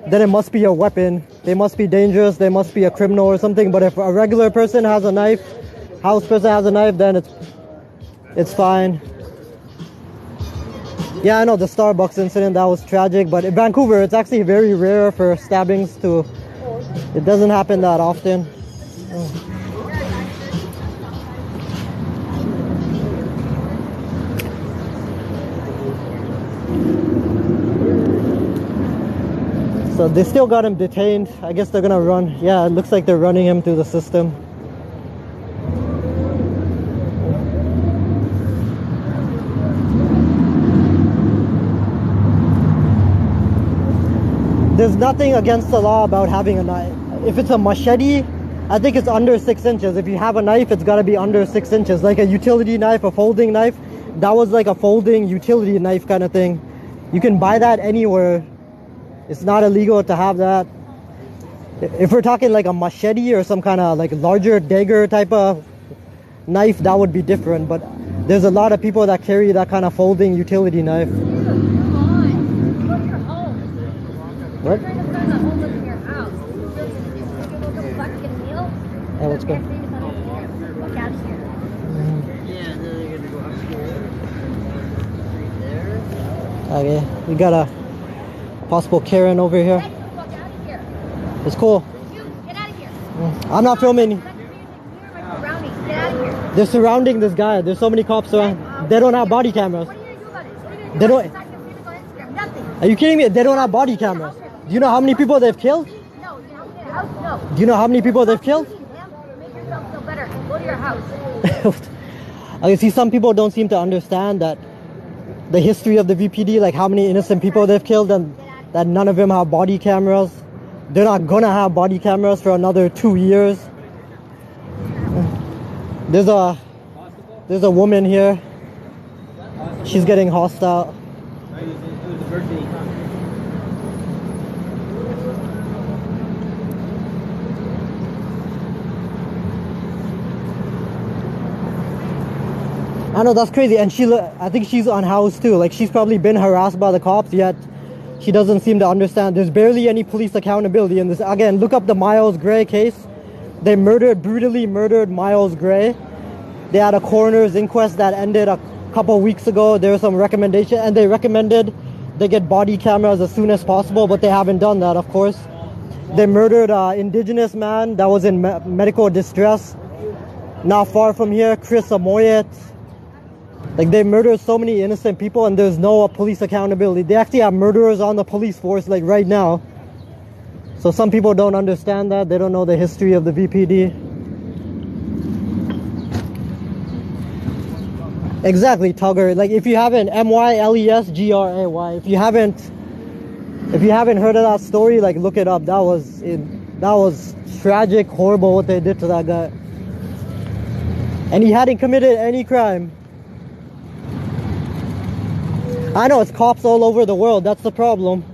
then it must be a weapon. They must be dangerous. They must be a criminal or something. But if a regular person has a knife, housed person has a knife, then it's fine. Yeah, I know the Starbucks incident, that was tragic, but in Vancouver, it's actually very rare for stabbings to... It doesn't happen that often. So they still got him detained. I guess they're gonna run. Yeah, it looks like they're running him through the system. There's nothing against the law about having a knife. If it's a machete, I think it's under 6 inches. If you have a knife, it's gotta be under 6 inches. Like a utility knife, a folding knife. That was like a folding utility knife kind of thing. You can buy that anywhere. It's not illegal to have that. If we're talking like a machete or some kind of like larger dagger type of knife, that would be different. But there's a lot of people that carry that kind of folding utility knife. What? Yeah, let's go. Okay, we got a possible Karen over here. It's cool. Get out of here. I'm not filming. Get out of here. They're surrounding this guy. There's so many cops around. They don't have body cameras. What are you gonna do about it? What are you gonna do? They don't. It's not your physical Instagram. Nothing. Are you kidding me? They don't have body cameras. Do you know how many people they've killed? No. You know, get out. No. Do you know how many people they've killed? Make yourself feel better. Go to your house. I see some people don't seem to understand that the history of the VPD, like how many innocent people they've killed, and that none of them have body cameras. They're not gonna have body cameras for another 2 years. There's a woman here. She's getting hostile. I know, that's crazy. And I think she's unhoused too. Like, she's probably been harassed by the cops, yet she doesn't seem to understand. There's barely any police accountability in this. Again, look up the Miles Gray case. They brutally murdered Miles Gray. They had a coroner's inquest that ended a couple weeks ago. There was some recommendation, and they recommended they get body cameras as soon as possible, but they haven't done that, of course. They murdered an indigenous man that was in medical distress not far from here, Chris Amoyet. Like, they murdered so many innocent people, and there's no police accountability. They actually have murderers on the police force, like, right now. So some people don't understand that. They don't know the history of the VPD. Exactly, Tugger. Like if you haven't, Myleesgray. If you haven't heard of that story, like look it up. That was that was tragic, horrible what they did to that guy. And he hadn't committed any crime. I know it's cops all over the world. That's the problem.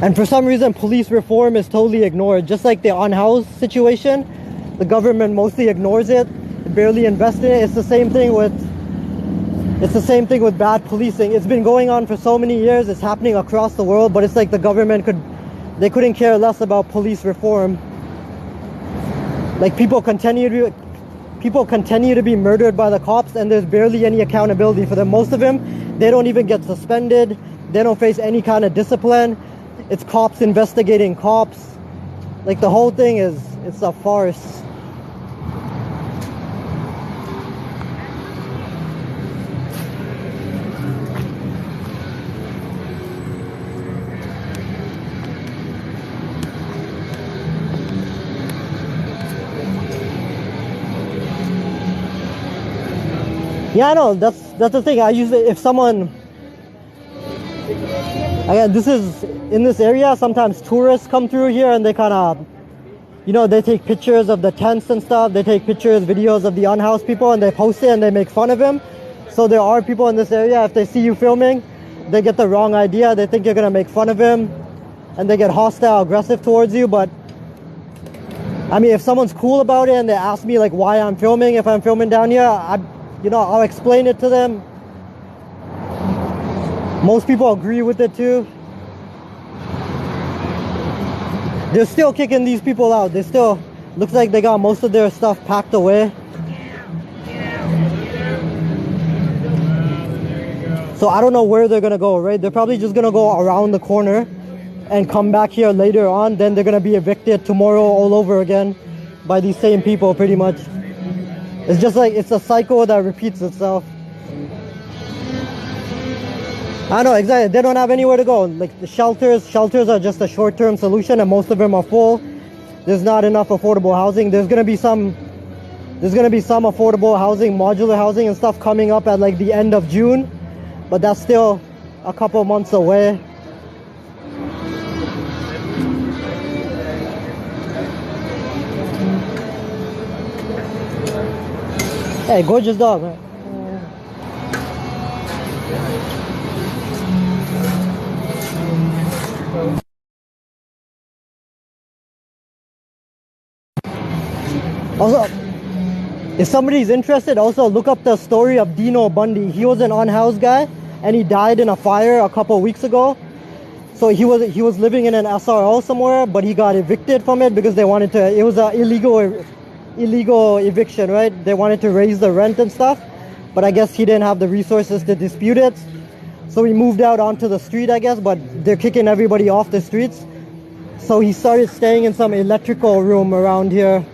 And for some reason, police reform is totally ignored. Just like the unhoused situation, the government mostly ignores it, barely invests in it. It's the same thing with bad policing. It's been going on for so many years. It's happening across the world, but it's like the government couldn't care less about police reform. Like people continue to be murdered by the cops, and there's barely any accountability for them. Most of them, they don't even get suspended. They don't face any kind of discipline. It's cops investigating cops. Like the whole thing it's a farce. Yeah, I know. That's the thing. I usually, if someone, again, this is in this area. Sometimes tourists come through here and they kind of, they take pictures of the tents and stuff. They take pictures, videos of the unhoused people, and they post it and they make fun of him. So there are people in this area. If they see you filming, they get the wrong idea. They think you're gonna make fun of him, and they get hostile, aggressive towards you. But I mean, if someone's cool about it and they ask me like why I'm filming, if I'm filming down here, I'll explain it to them. Most people agree with it too. They're still kicking these people out. They still, looks like they got most of their stuff packed away. So I don't know where they're gonna go, right? They're probably just gonna go around the corner and come back here later on. Then they're gonna be evicted tomorrow all over again by these same people pretty much. It's just like, it's a cycle that repeats itself. I know, exactly. They don't have anywhere to go. Like the shelters are just a short-term solution, and most of them are full. There's not enough affordable housing. There's gonna be some affordable housing, modular housing and stuff coming up at like the end of June, but that's still a couple months away. Hey, gorgeous dog, man. Also, if somebody's interested, also look up the story of Dino Bundy. He was an unhoused guy, and he died in a fire a couple weeks ago. So he was living in an SRO somewhere, but he got evicted from it because they wanted to. It was an illegal eviction, right? They wanted to raise the rent and stuff, but I guess he didn't have the resources to dispute it. So he moved out onto the street, I guess, but they're kicking everybody off the streets. So he started staying in some electrical room around here,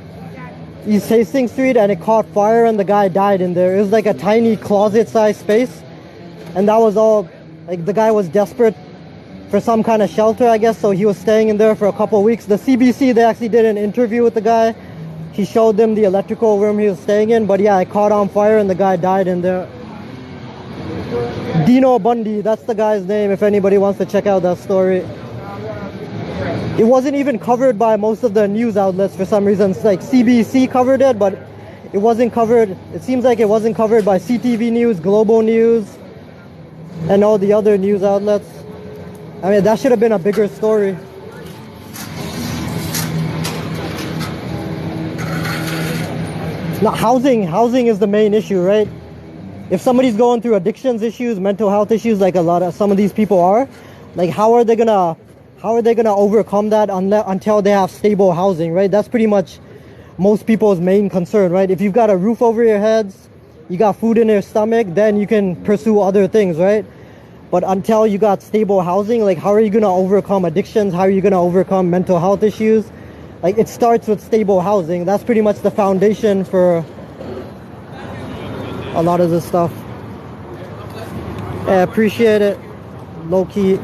East Hastings Street, and it caught fire and the guy died in there. It was like a tiny closet-sized space, and that was all. Like the guy was desperate for some kind of shelter, I guess, so he was staying in there for a couple of weeks. The CBC, they actually did an interview with the guy. He showed them the electrical room he was staying in, but yeah, it caught on fire and the guy died in there. Dino Bundy, that's the guy's name if anybody wants to check out that story. It wasn't even covered by most of the news outlets for some reason. It's like CBC covered it, but it wasn't covered. It seems like it wasn't covered by CTV News, Global News, and all the other news outlets. I mean, that should have been a bigger story. Now, housing is the main issue, right? If somebody's going through addictions issues, mental health issues, like some of these people are, like how are they gonna overcome that until they have stable housing, right? That's pretty much most people's main concern, right? If you've got a roof over your heads, you got food in your stomach, then you can pursue other things, right? But until you got stable housing, like how are you gonna overcome addictions? How are you gonna overcome mental health issues? Like it starts with stable housing. That's pretty much the foundation for a lot of this stuff. I appreciate it. Low key.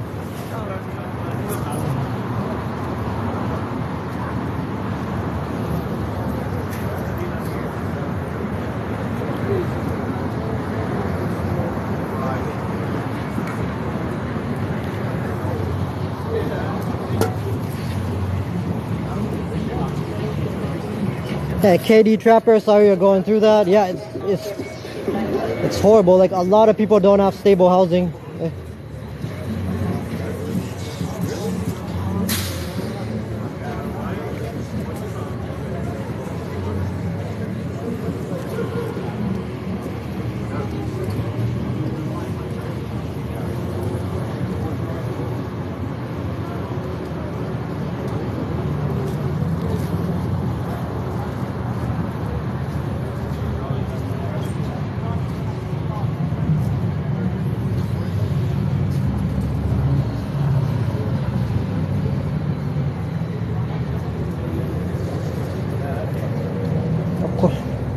Hey, KD Trapper, sorry you're going through that. Yeah, it's horrible. Like, a lot of people don't have stable housing.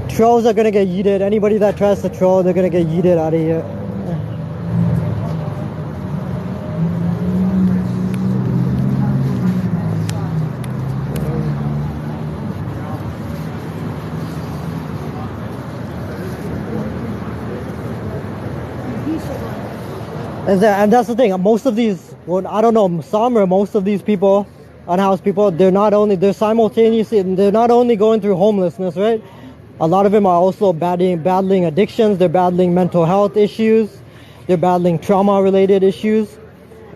Trolls are gonna get yeeted. Anybody that tries to troll, they're gonna get yeeted out of here. And that's the thing. Most of these, well, I don't know, some or most of these people, unhoused people, they're not only going through homelessness, right? A lot of them are also battling addictions. They're battling mental health issues. They're battling trauma-related issues.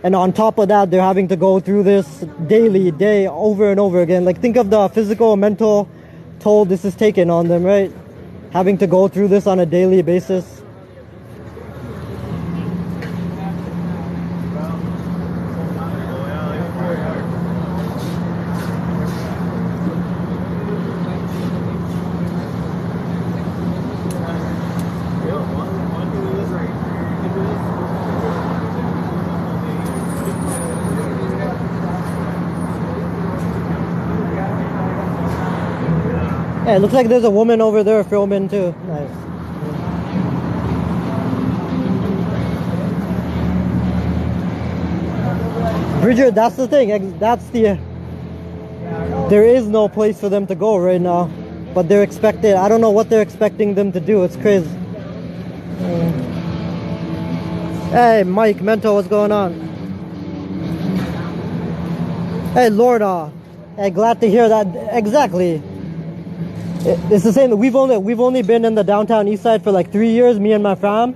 And on top of that, they're having to go through this day, over and over again. Like, think of the physical and mental toll this is taking on them, right? Having to go through this on a daily basis. Yeah, it looks like there's a woman over there filming too. Nice. Bridger, that's the thing. There is no place for them to go right now. But they're expected. I don't know what they're expecting them to do. It's crazy. Hey, Mike, Mento, what's going on? Hey, Lorna. Hey, glad to hear that. Exactly. It's the same. We've only been in the downtown east side for like 3 years, me and my fam.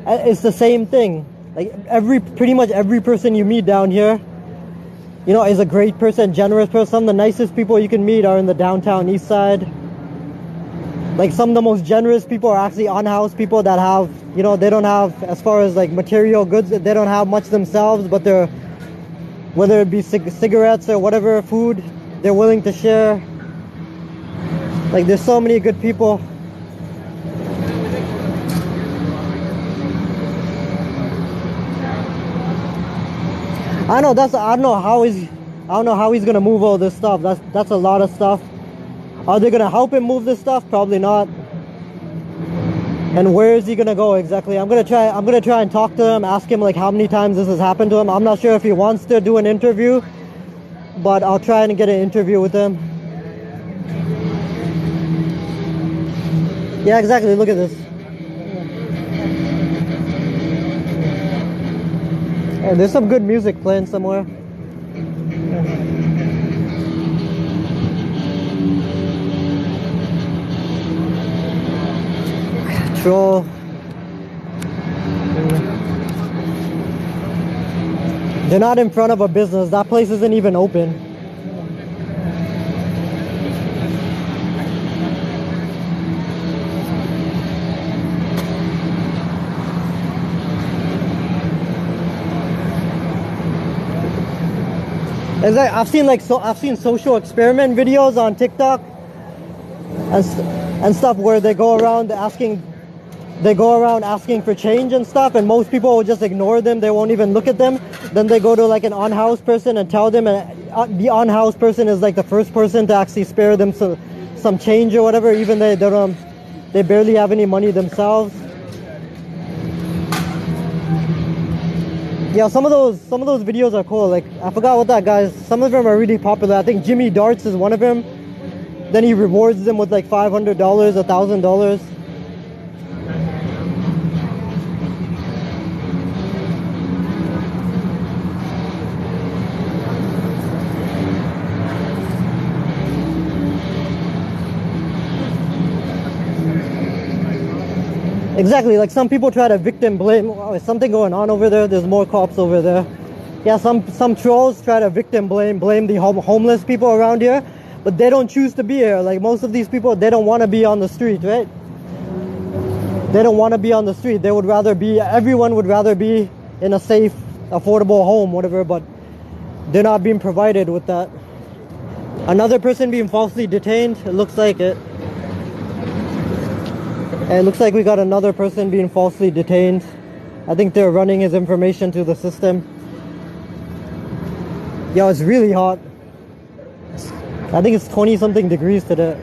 It's the same thing. Like, pretty much every person you meet down here, you know, is a great person, generous person. Some of the nicest people you can meet are in the downtown east side. Like, some of the most generous people are actually unhoused people that have, you know, they don't have, as far as like material goods, they don't have much themselves, but they're, whether it be cigarettes or whatever, food, they're willing to share. Like, there's so many good people. I don't know how he's gonna move all this stuff. That's a lot of stuff. Are they gonna help him move this stuff? Probably not. And where is he gonna go exactly? I'm gonna try and talk to him, ask him like how many times this has happened to him. I'm not sure if he wants to do an interview, but I'll try and get an interview with him. Yeah, exactly. Look at this. And there's some good music playing somewhere. Troll. They're not in front of a business. That place isn't even open. Exactly. I've seen social experiment videos on TikTok and stuff where they go around asking for change and stuff, and most people will just ignore them. They won't even look at them. Then they go to like an unhoused person and tell them, and the unhoused person is like the first person to actually spare them some change or whatever, even they barely have any money themselves. Yeah, some of those videos are cool. Like, I forgot what that guy's. Some of them are really popular. I think Jimmy Darts is one of them. Then he rewards them with like $500, $1,000. Exactly, like some people try to victim blame. Oh, is something going on over there? There's more cops over there. Yeah, some trolls try to victim blame the homeless people around here, but they don't choose to be here. Like most of these people, they don't want to be on the street, right? They don't want to be on the street. They would rather be, everyone would rather be in a safe, affordable home, whatever, but they're not being provided with that. Another person being falsely detained, it looks like it. And it looks like we got another person being falsely detained. I think they're running his information to the system. Yo, it's really hot. I think it's 20 something degrees today.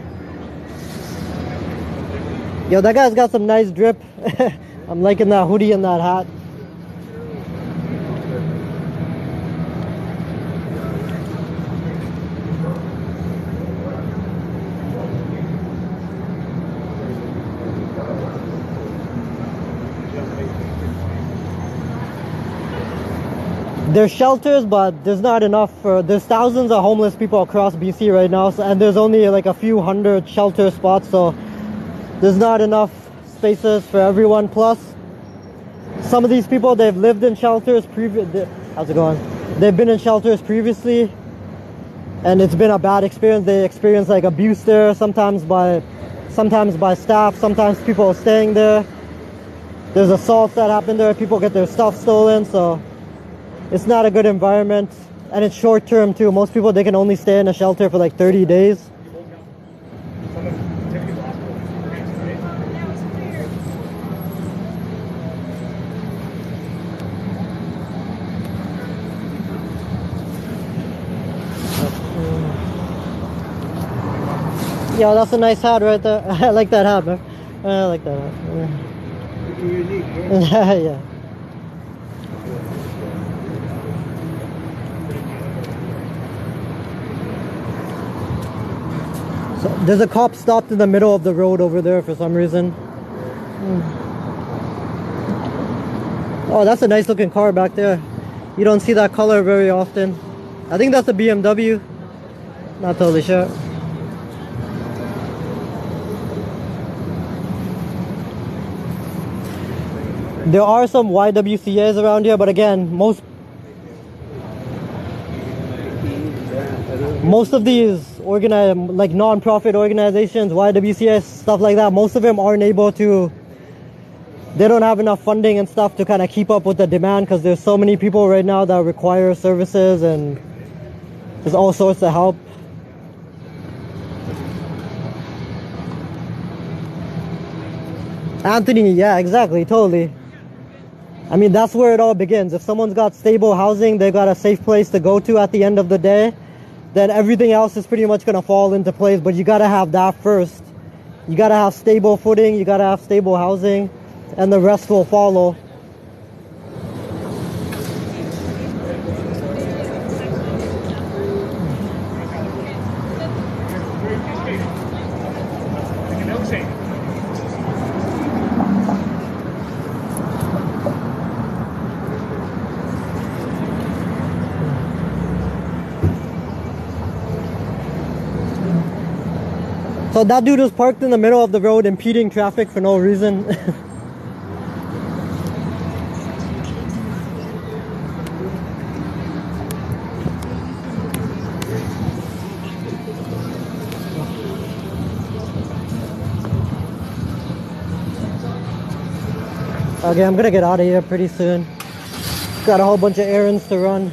Yo, that guy's got some nice drip. I'm liking that hoodie and that hat. There's shelters, but there's not enough for, there's thousands of homeless people across BC right now, so, and there's only like a few hundred shelter spots, so there's not enough spaces for everyone. Plus, some of these people, they've lived in shelters how's it going? They've been in shelters previously, and it's been a bad experience. They experience like abuse there, sometimes by staff, sometimes people are staying there. There's assaults that happen there, people get their stuff stolen, so it's not a good environment, and it's short term too. Most people, they can only stay in a shelter for like 30 days. Yeah, that's a nice hat right there. I like that hat, man. I like that hat. Yeah. Yeah. So there's a cop stopped in the middle of the road over there for some reason. Oh, that's a nice looking car back there. You don't see that color very often. I think that's a BMW. Not totally sure. There are some YWCAs around here, but again, most of these like non-profit organizations, YWCAs, stuff like that, most of them aren't able to, they don't have enough funding and stuff to kind of keep up with the demand, because there's so many people right now that require services, and there's all sorts of help. Anthony, yeah, exactly, totally. I mean, that's where it all begins. If someone's got stable housing, they've got a safe place to go to at the end of the day, then everything else is pretty much going to fall into place. But you got to have that first. You got to have stable footing, you got to have stable housing, and the rest will follow. So that dude was parked in the middle of the road impeding traffic for no reason. Okay, I'm gonna get out of here pretty soon. Got a whole bunch of errands to run.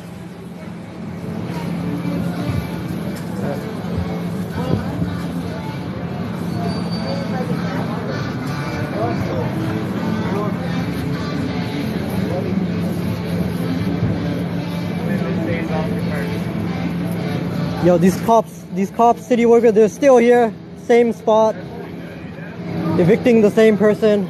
Yo, these cops, city workers, they're still here, same spot, evicting the same person.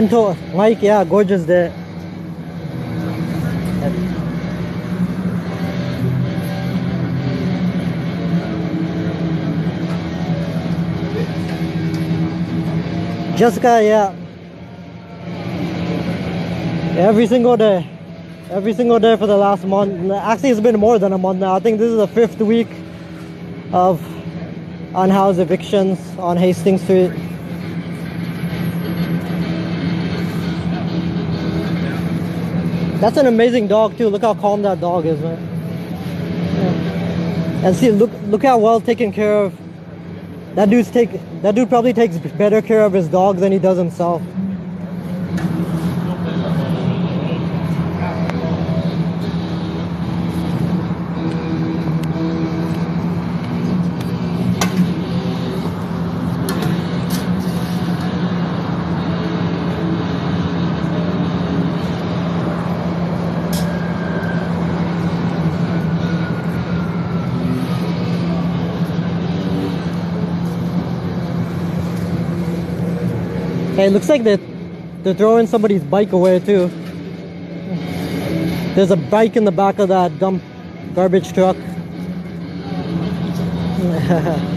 Mental, Mike, yeah, gorgeous day. Jessica, yeah. Every single day. Every single day for the last month. Actually, it's been more than a month now. I think this is the 5th week of unhoused evictions on Hastings Street. That's an amazing dog too. Look how calm that dog is, man. Yeah. And see, look how well taken care of. That dude probably takes better care of his dog than he does himself. Hey, it looks like they're throwing somebody's bike away too. There's a bike in the back of that dump garbage truck.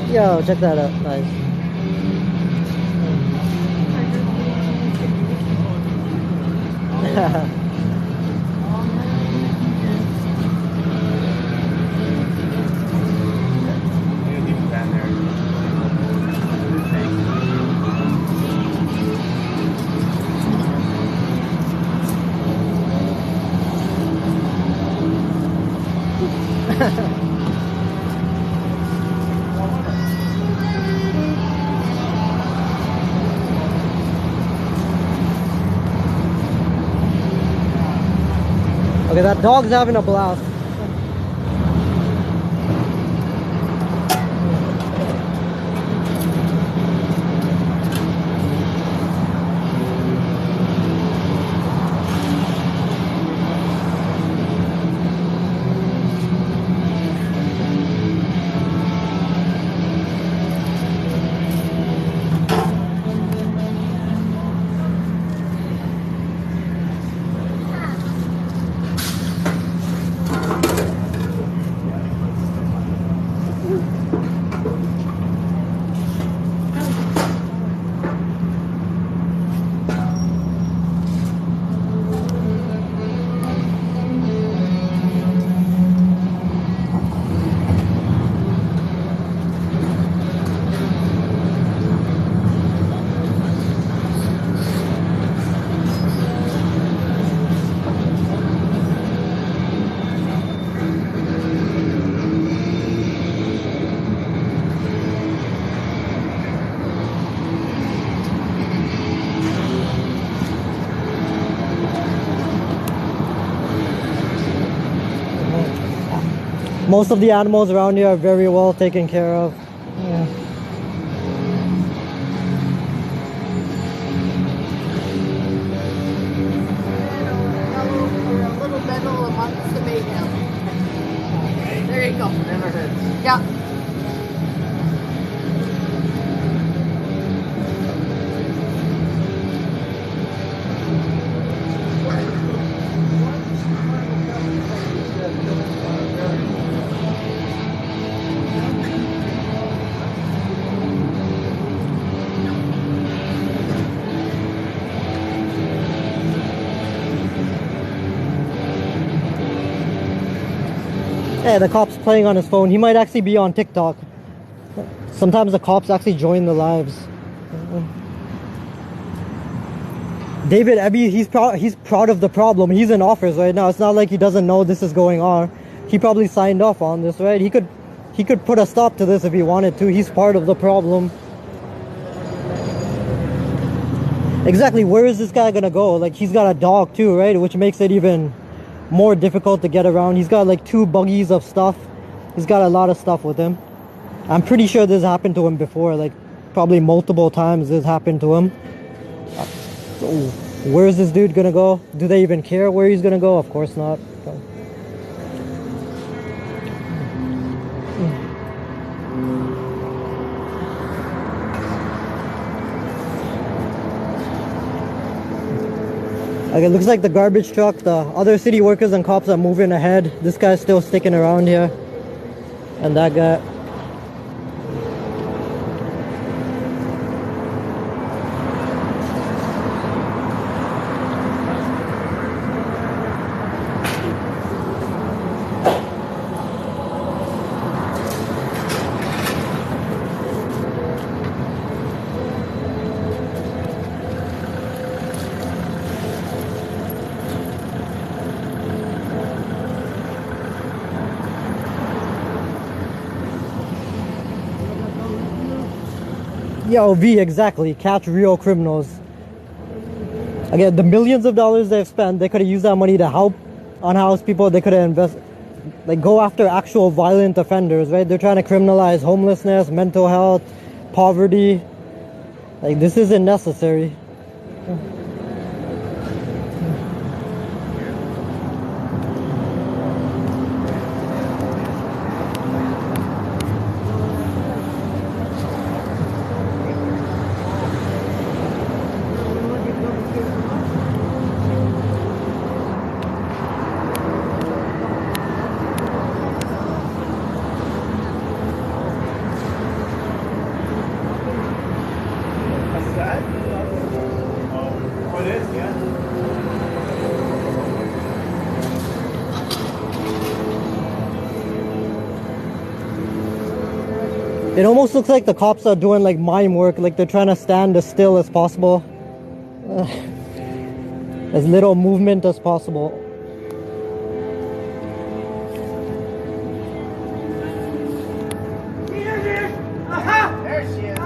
Yo, check that out. Nice. Okay, that dog's having a blast. Most of the animals around here are very well taken care of. Yeah. Or a little medal amongst the mayhem. There you go. Never hurts. Yeah. Hey, the cop's playing on his phone. He might actually be on TikTok. Sometimes the cops actually join the lives. David Ebby, he's proud of the problem. He's in office right now. It's not like he doesn't know this is going on. He probably signed off on this, right? He could put a stop to this if he wanted to. He's part of the problem. Exactly, where is this guy gonna go? Like, he's got a dog too, right? Which makes it even more difficult to get around. He's got like 2 buggies of stuff. He's got a lot of stuff with him. I'm pretty sure this happened to him before, like probably multiple times this happened to him. So where is this dude gonna go? Do they even care where he's gonna go? Of course not. Okay, it looks like the garbage truck, the other city workers and cops are moving ahead. This guy's still sticking around here. And that guy. Yo, V, exactly. Catch real criminals. Again, the millions of dollars they've spent, they could have used that money to help unhoused people. They could have invested, like, go after actual violent offenders, right? They're trying to criminalize homelessness, mental health, poverty. Like, this isn't necessary. It almost looks like the cops are doing like mime work, like they're trying to stand as still as possible. As little movement as possible. There she is.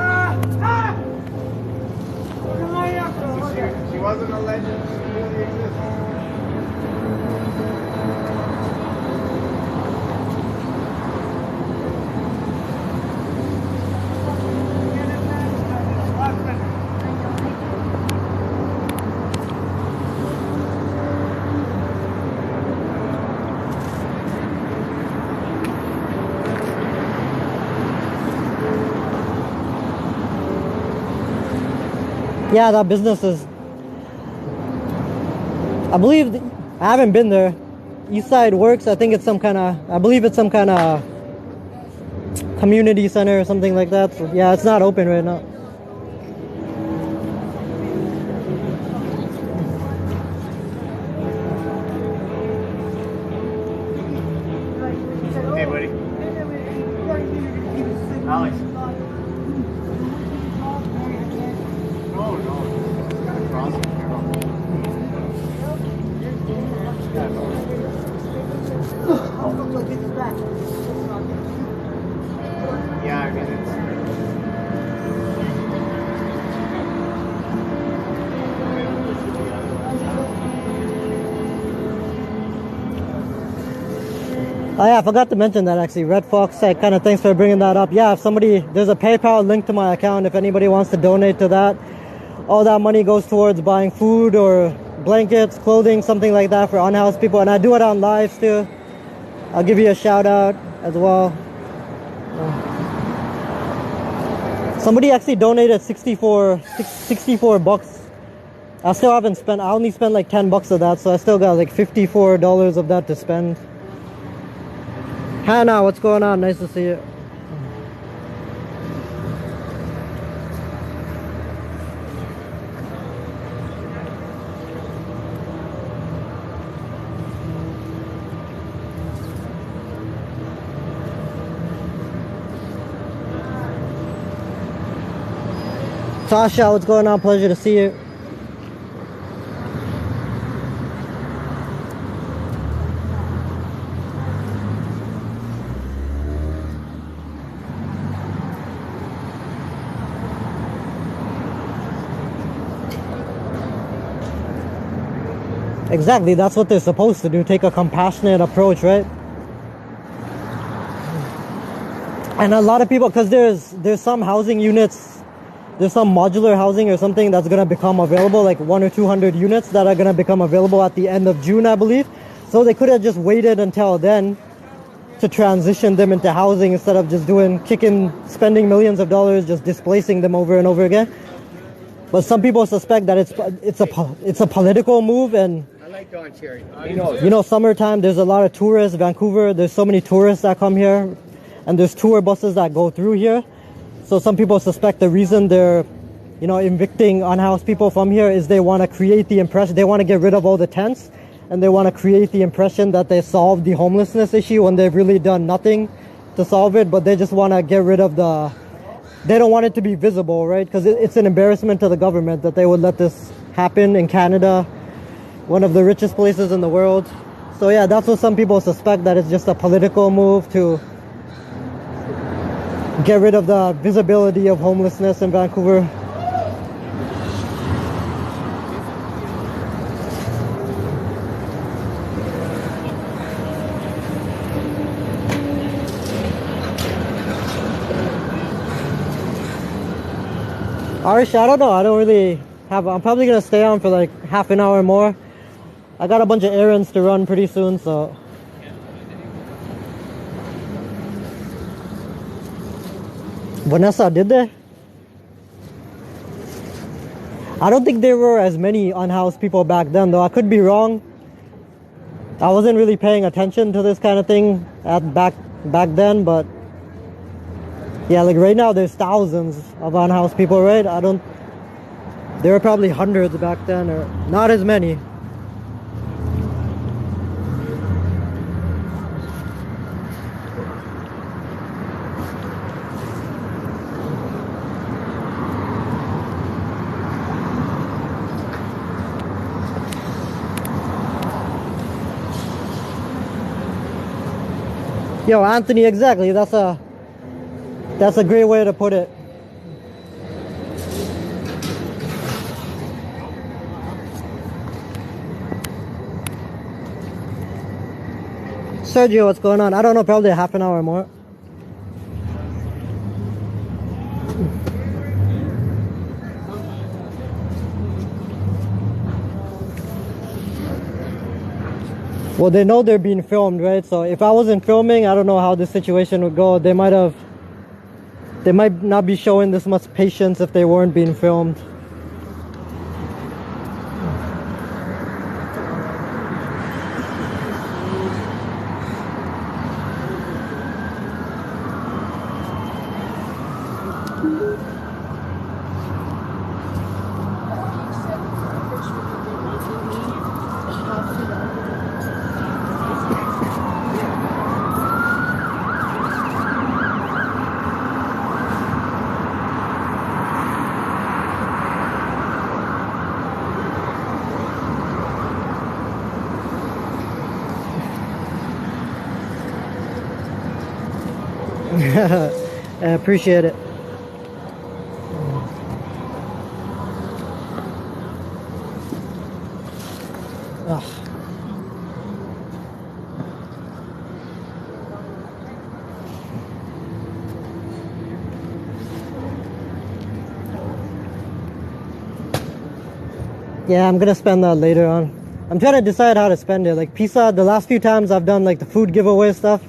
She wasn't a legend. She really exists. Yeah, that business is, I believe, I haven't been there. East Side Works, I think it's some kind of, I believe it's some kind of community center or something like that. So, yeah, it's not open right now. Hey, buddy. Alex. No, no. Yeah, I mean, it's... Oh yeah, I forgot to mention that actually. Red Fox, kind of thanks for bringing that up. Yeah, if somebody, there's a PayPal link to my account if anybody wants to donate to that. All that money goes towards buying food or blankets, clothing, something like that for unhoused people. And I do it on lives too. I'll give you a shout out as well. Somebody actually donated 64 bucks. I still haven't spent, I only spent like 10 bucks of that, so I still got like $54 of that to spend. Hannah, what's going on? Nice to see you. Tasha, what's going on? Pleasure to see you. Exactly, that's what they're supposed to do, take a compassionate approach, right? And a lot of people, because there's some housing units, there's some modular housing or something that's going to become available, like 100 or 200 units that are going to become available at the end of June, I believe. So they could have just waited until then to transition them into housing instead of just spending millions of dollars just displacing them over and over again. But some people suspect that it's a political move, and I like Don Cherry. you know, summertime, there's a lot of tourists. Vancouver, there's so many tourists that come here, and there's tour buses that go through here. So some people suspect the reason they're, you know, evicting unhoused people from here is they want to create the impression, they want to get rid of all the tents, and they want to create the impression that they solved the homelessness issue when they've really done nothing to solve it, but they just want to get rid of they don't want it to be visible, right? Because it's an embarrassment to the government that they would let this happen in Canada, one of the richest places in the world. So yeah, that's what some people suspect, that it's just a political move to get rid of the visibility of homelessness in Vancouver. Arish, I don't know. I don't really have. I'm probably gonna stay on for like half an hour more. I got a bunch of errands to run pretty soon, so. Vanessa, did they? I don't think there were as many unhoused people back then, though. I could be wrong. I wasn't really paying attention to this kind of thing back then, but yeah, like right now there's thousands of unhoused people, right? There were probably hundreds back then, or not as many. Yo, Anthony, exactly. That's a great way to put it. Sergio, what's going on? I don't know, probably a half an hour more. Well, they know they're being filmed, right? So if I wasn't filming, I don't know how this situation would go. They might not be showing this much patience if they weren't being filmed. I appreciate it. Ugh. Yeah, I'm gonna spend that later on. I'm trying to decide how to spend it. Like pizza, the last few times I've done like the food giveaway stuff,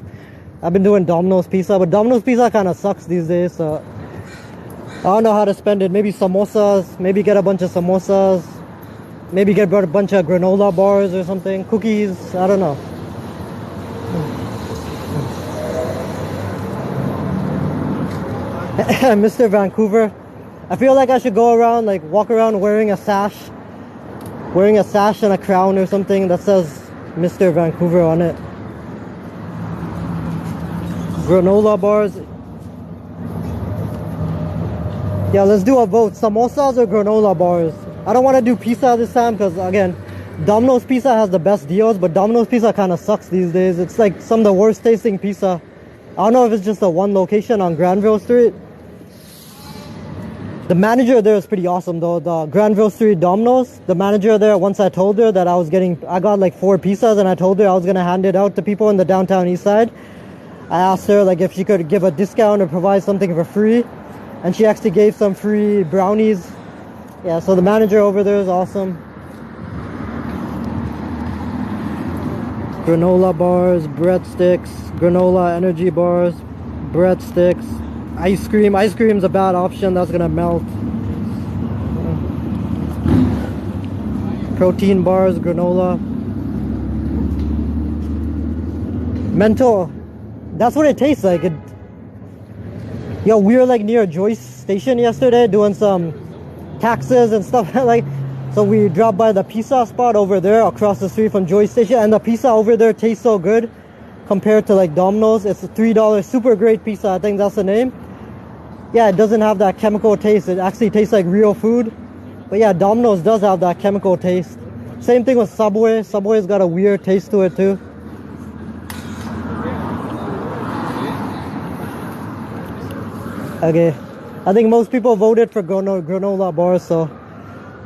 I've been doing Domino's Pizza, but Domino's Pizza kind of sucks these days, so I don't know how to spend it. Maybe samosas, maybe get a bunch of samosas, maybe get a bunch of granola bars or something, cookies, I don't know. Mr. Vancouver, I feel like I should go around, like walk around wearing a sash and a crown or something that says Mr. Vancouver on it. Granola bars. Yeah, let's do a vote. Samosas or granola bars? I don't want to do pizza this time because, again, Domino's Pizza has the best deals, but Domino's Pizza kind of sucks these days. It's like some of the worst tasting pizza. I don't know if it's just a one location on Granville Street. The manager there is pretty awesome though. The Granville Street Domino's, the manager there, once I told her that I got like 4 pizzas and I told her I was going to hand it out to people in the downtown east side. I asked her like if she could give a discount or provide something for free, and she actually gave some free brownies. Yeah, so the manager over there is awesome. Granola bars, breadsticks, granola energy bars, breadsticks, ice cream. Ice cream's a bad option, that's gonna melt. Protein bars, granola. Mental. That's what it tastes like. Yo, we were like near Joyce Station yesterday doing some taxes and stuff like. So we dropped by the pizza spot over there across the street from Joyce Station, and the pizza over there tastes so good compared to like Domino's. It's a $3 super great pizza. I think that's the name. Yeah, it doesn't have that chemical taste. It actually tastes like real food. But yeah, Domino's does have that chemical taste. Same thing with Subway. Subway's got a weird taste to it too. Okay, I think most people voted for granola bars, so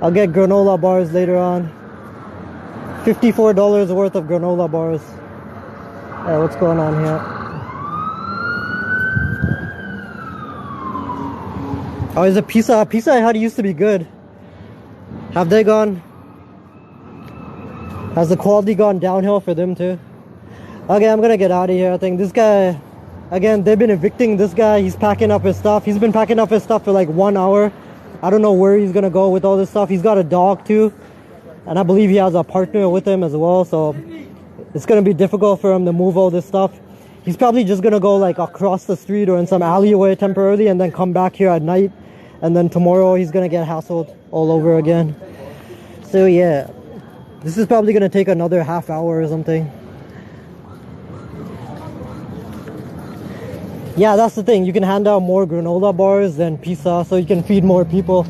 I'll get granola bars later on. $54 worth of granola bars. Hey, what's going on here? Oh, is it pizza? Pizza I had used to be good. Have they gone? Has the quality gone downhill for them too? Okay, I'm gonna get out of here. I think this guy, again, they've been evicting this guy. He's packing up his stuff. He's been packing up his stuff for like 1 hour. I don't know where he's gonna go with all this stuff. He's got a dog too, and I believe he has a partner with him as well, so it's gonna be difficult for him to move all this stuff. He's probably just gonna go like across the street or in some alleyway temporarily and then come back here at night, and then tomorrow he's gonna get hassled all over again. So yeah, this is probably gonna take another half hour or something. Yeah, that's the thing. You can hand out more granola bars than pizza, so you can feed more people.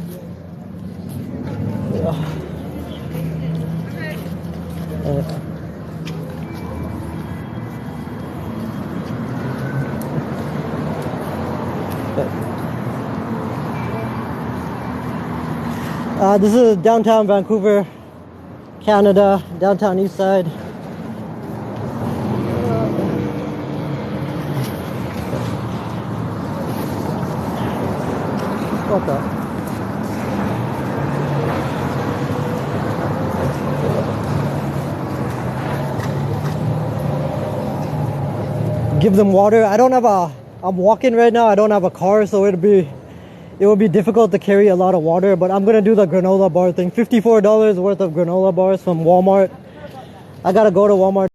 This is downtown Vancouver, Canada, downtown east side. What the? Give them water. I don't have a, I'm walking right now. I don't have a car, so it would be difficult to carry a lot of water, but I'm gonna do the granola bar thing. $54 worth of granola bars from Walmart. I gotta go to Walmart